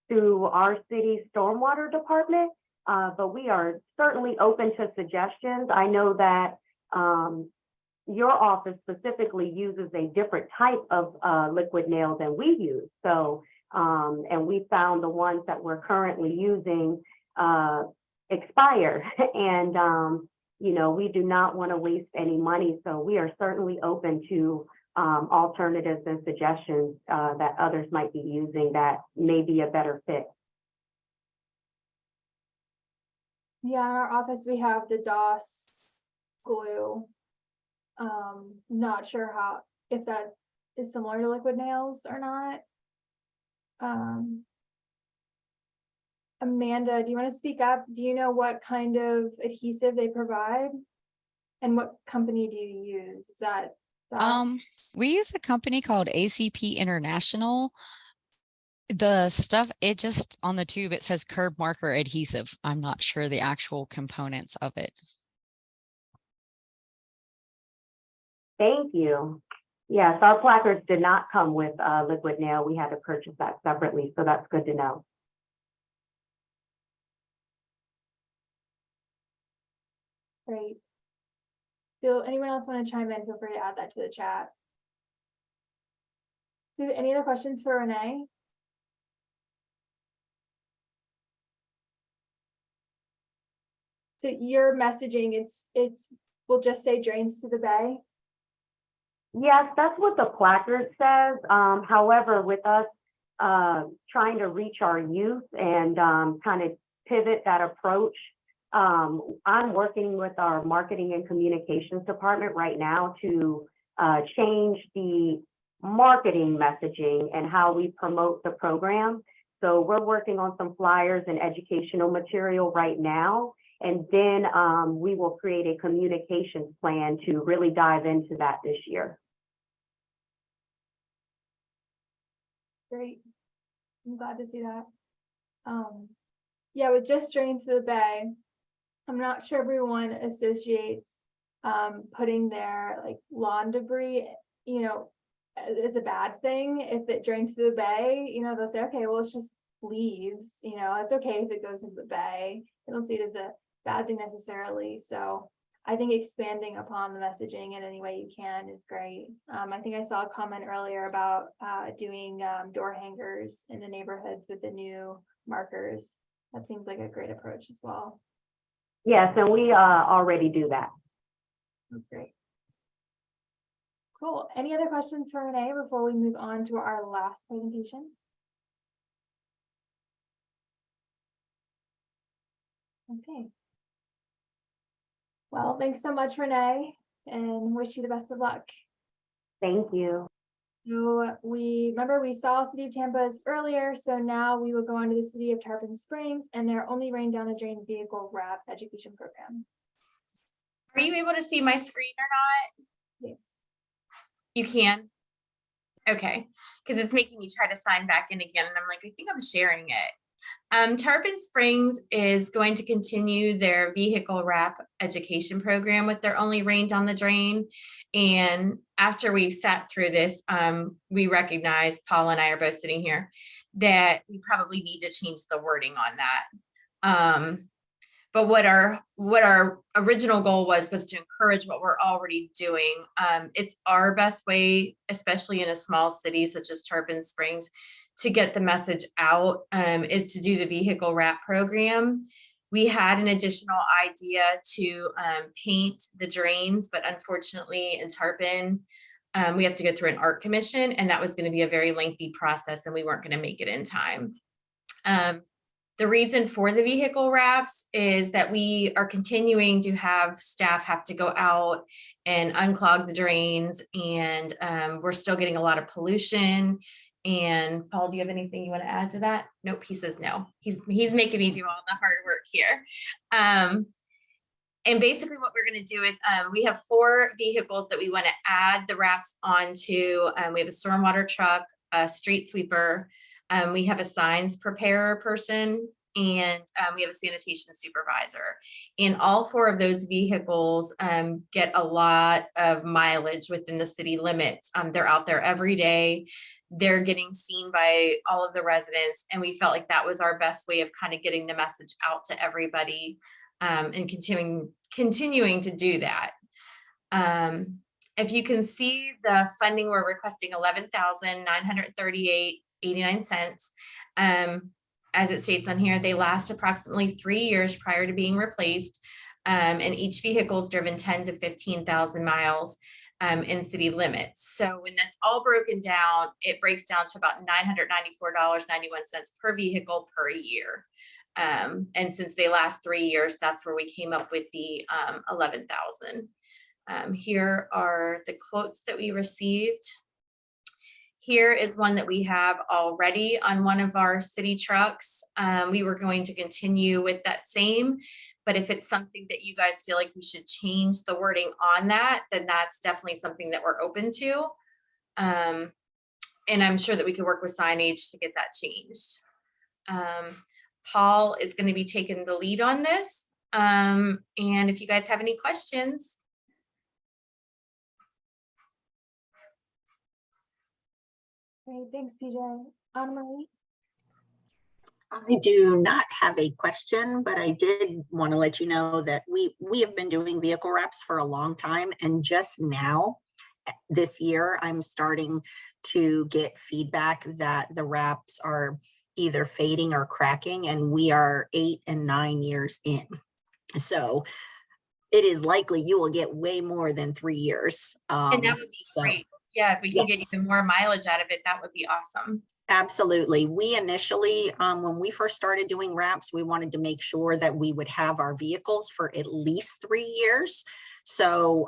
through our city stormwater department, but we are certainly open to suggestions. I know that your office specifically uses a different type of liquid nail than we use. So, and we found the ones that we're currently using expire, and you know, we do not want to waste any money. So we are certainly open to alternatives and suggestions that others might be using that may be a better fit. Yeah, in our office, we have the DOS glue. Not sure if that is similar to liquid nails or not. Amanda, do you want to speak up? Do you know what kind of adhesive they provide? And what company do you use? Is that we use a company called ACP International. The stuff, it just on the tube, it says curb marker adhesive. I'm not sure the actual components of it. Thank you. Yes, our placards did not come with liquid nail. We had to purchase that separately, so that's good to know. Great. Anyone else want to chime in? Feel free to add that to the chat. Do you have any other questions for Renee? So your messaging, we'll just say drains to the bay. Yes, that's what the placard says. However, with us trying to reach our youth and kind of pivot that approach, I'm working with our marketing and communications department right now to change the marketing messaging and how we promote the program. So we're working on some flyers and educational material right now. And then we will create a communications plan to really dive into that this year. Great. I'm glad to see that. Yeah, with just drains to the bay, I'm not sure everyone associates putting their like lawn debris, you know, as a bad thing. If it drains to the bay, you know, they'll say, okay, well, it's just leaves, you know, it's okay if it goes into the bay. They don't see it as a bad thing necessarily. So I think expanding upon the messaging in any way you can is great. I think I saw a comment earlier about doing door hangers in the neighborhoods with the new markers. That seems like a great approach as well. Yes, and we already do that. Great. Cool. Any other questions for Renee before we move on to our last presentation? Okay. Well, thanks so much, Renee, and wish you the best of luck. Thank you. So we saw City of Tampa's earlier, so now we will go on to the City of Tarpon Springs and their Only Rain Down the Drain Vehicle Wrap Education Program. Are you able to see my screen or not? Yes. You can? Okay, because it's making me try to sign back in again, and I'm like, I think I'm sharing it. Tarpon Springs is going to continue their vehicle wrap education program with their Only Rain Down the Drain. And after we've sat through this, we recognize, Paul and I are both sitting here, that we probably need to change the wording on that. But what our original goal was to encourage what we're already doing. It's our best way, especially in a small city such as Tarpon Springs, to get the message out, is to do the vehicle wrap program. We had an additional idea to paint the drains, but unfortunately in Tarpon, we have to go through an art commission, and that was going to be a very lengthy process, and we weren't going to make it in time. The reason for the vehicle wraps is that we are continuing to have staff have to go out and unclog the drains, and we're still getting a lot of pollution. And Paul, do you have anything you want to add to that? Nope, he says no. He's making me do all the hard work here. And basically what we're going to do is we have 4 vehicles that we want to add the wraps onto. We have a stormwater truck, a street sweeper, we have a signs preparer person, and we have a sanitation supervisor. And all 4 of those vehicles get a lot of mileage within the city limits. They're out there every day. They're getting seen by all of the residents. And we felt like that was our best way of kind of getting the message out to everybody, and continuing to do that. If you can see the funding, we're requesting $11,938.89. As it states on here, they last approximately 3 years prior to being replaced. And each vehicle is driven 10 to 15,000 miles in city limits. So when that's all broken down, it breaks down to about $994.91 per vehicle per year. And since they last 3 years, that's where we came up with the 11,000. Here are the quotes that we received. Here is one that we have already on one of our city trucks. We were going to continue with that same, but if it's something that you guys feel like we should change the wording on that, then that's definitely something that we're open to. And I'm sure that we could work with signage to get that changed. Paul is going to be taking the lead on this. And if you guys have any questions. Great, thanks, PJ. Anna-Marie? I do not have a question, but I did want to let you know that we have been doing vehicle wraps for a long time, and just now this year I'm starting to get feedback that the wraps are either fading or cracking, and we are 8 and 9 years in. So it is likely you will get way more than 3 years. And that would be great. Yeah, if we can get even more mileage out of it, that would be awesome. Absolutely. We initially, when we first started doing wraps, we wanted to make sure that we would have our vehicles for at least 3 years. So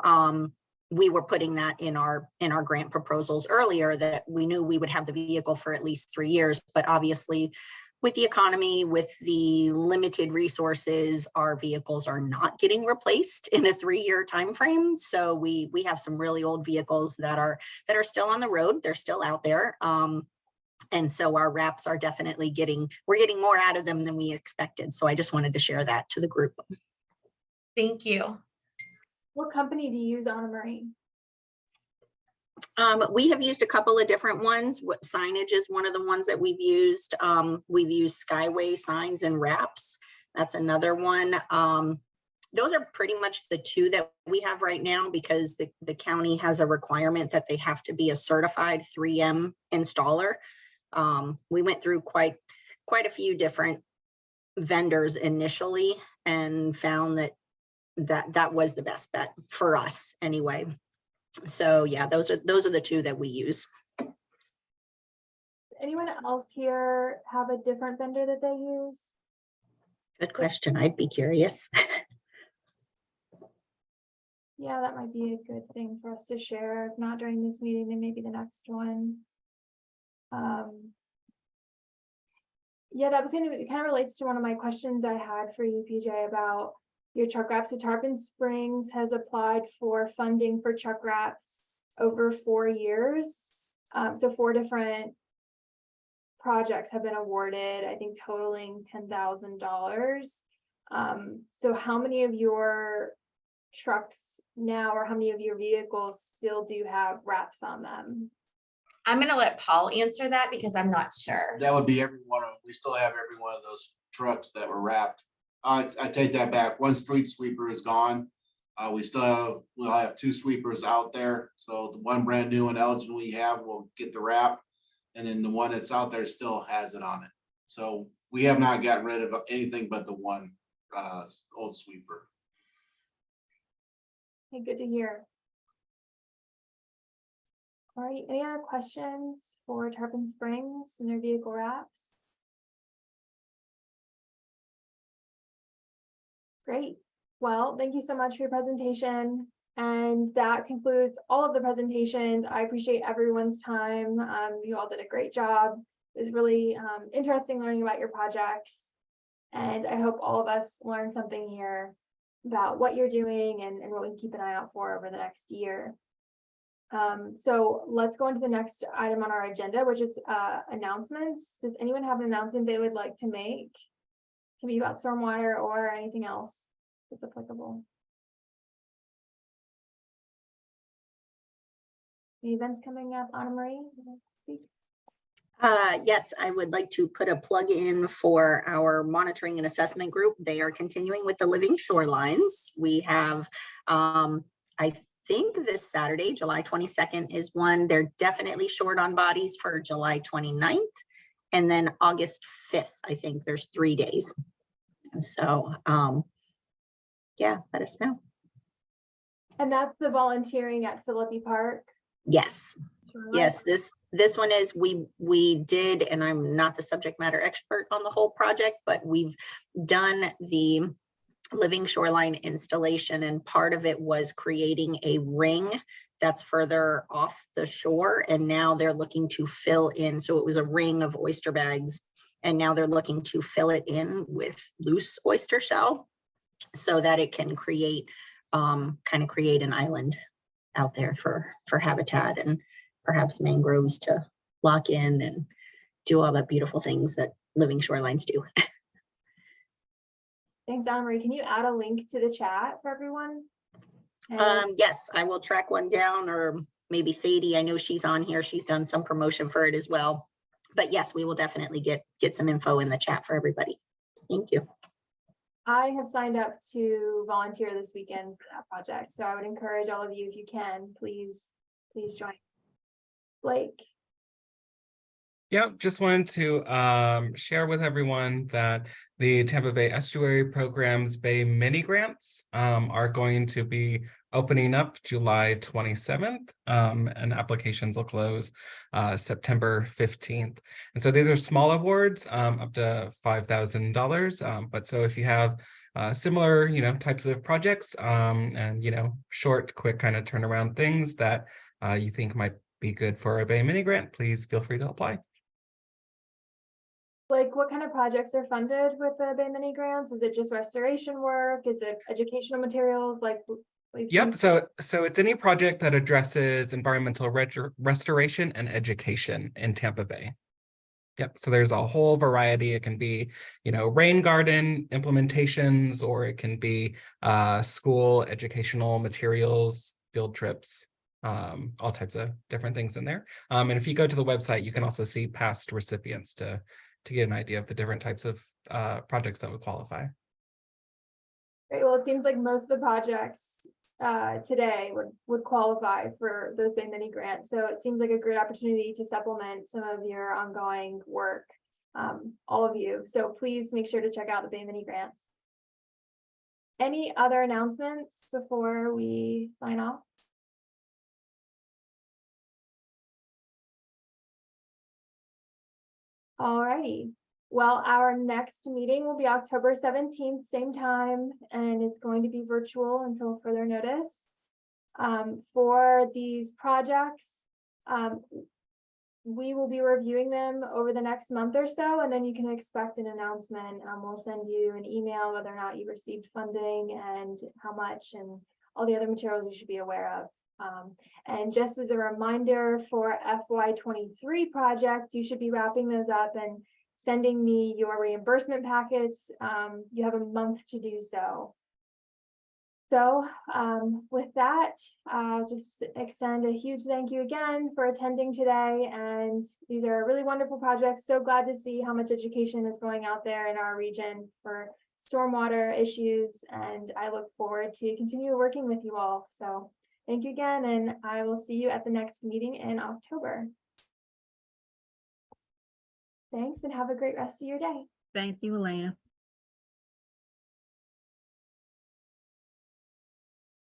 we were putting that in our grant proposals earlier, that we knew we would have the vehicle for at least 3 years. But obviously, with the economy, with the limited resources, our vehicles are not getting replaced in a 3-year time frame. So we have some really old vehicles that are still on the road. They're still out there. And so our wraps are definitely we're getting more out of them than we expected. So I just wanted to share that to the group. Thank you. What company do you use, Anna-Marie? We have used a couple of different ones. Signage is one of the ones that we've used. We've used Skyway Signs and Wraps. That's another one. Those are pretty much the 2 that we have right now, because the county has a requirement that they have to be a certified 3M installer. We went through quite a few different vendors initially and found that was the best bet for us anyway. So yeah, those are the 2 that we use. Anyone else here have a different vendor that they use? Good question. I'd be curious. Yeah, that might be a good thing for us to share. If not during this meeting, then maybe the next one. Yeah, that was it kind of relates to one of my questions I had for you, PJ, about your truck wraps. So Tarpon Springs has applied for funding for truck wraps over 4 years. So 4 different projects have been awarded, I think totaling $10,000. So how many of your trucks now, or how many of your vehicles still do have wraps on them? I'm going to let Paul answer that because I'm not sure. That would be every one of them. We still have every one of those trucks that were wrapped I take that back. One street sweeper is gone. We'll have 2 sweepers out there. So the one brand new and eligible we have will get the wrap. And then the one that's out there still has it on it. So we have not gotten rid of anything but the one old sweeper. Okay, good to hear. All right, any other questions for Tarpon Springs and their vehicle wraps? Great. Well, thank you so much for your presentation. And that concludes all of the presentations. I appreciate everyone's time. You all did a great job. It was really interesting learning about your projects. And I hope all of us learned something here about what you're doing and what we can keep an eye out for over the next year. So let's go into the next item on our agenda, which is announcements. Does anyone have an announcement they would like to make? It can be about stormwater or anything else that's applicable. Any events coming up, Anna Marie? Yes, I would like to put a plug in for our monitoring and assessment group. They are continuing with the living shorelines. We have, I think this Saturday, July 22nd is one. They're definitely short on bodies for July 29th. And then August 5th, I think there's 3 days. And so, yeah, let us know. And that's the volunteering at Philippi Park. Yes. Yes, this one is, we did, and I'm not the subject matter expert on the whole project, but we've done the living shoreline installation, and part of it was creating a ring that's further off the shore, and now they're looking to fill in. So it was a ring of oyster bags, and now they're looking to fill it in with loose oyster shell so that it can create kind of create an island out there for habitat and perhaps mangroves to lock in and do all the beautiful things that living shorelines do. Thanks, Anna Marie. Can you add a link to the chat for everyone? And Yes, I will track one down, or maybe Sadie, I know she's on here. She's done some promotion for it as well. But yes, we will definitely get some info in the chat for everybody. Thank you. I have signed up to volunteer this weekend for that project. So I would encourage all of you, if you can, please join. Blake. Yeah, just wanted to share with everyone that the Tampa Bay Estuary Program's Bay Mini Grants are going to be opening up July 27th, and applications will close September 15th. And so these are small awards, up to $5,000. But so if you have similar, types of projects and, short, quick kind of turnaround things that you think might be good for a Bay Mini Grant, please feel free to apply. Like, what kind of projects are funded with the Bay Mini Grants? Is it just restoration work? Is it educational materials? Like, yep. So it's any project that addresses environmental restoration and education in Tampa Bay. Yep. So there's a whole variety. It can be, rain garden implementations, or it can be school educational materials, field trips, all types of different things in there. And if you go to the website, you can also see past recipients to get an idea of the different types of projects that would qualify. Great. Well, it seems like most of the projects today would qualify for those Bay Mini Grants. So it seems like a great opportunity to supplement some of your ongoing work, all of you. So please make sure to check out the Bay Mini Grants. Any other announcements before we sign off? All righty. Well, our next meeting will be October 17th, same time, and it's going to be virtual until further notice. For these projects, we will be reviewing them over the next month or so, and then you can expect an announcement. We'll send you an email whether or not you received funding and how much, and all the other materials you should be aware of. And just as a reminder, for FY23 projects, you should be wrapping those up and sending me your reimbursement packets. You have a month to do so. So with that, just extend a huge thank you again for attending today. And these are really wonderful projects. So glad to see how much education is going out there in our region for stormwater issues, and I look forward to continue working with you all. So thank you again, and I will see you at the next meeting in October. Thanks, and have a great rest of your day. Thank you, Elena.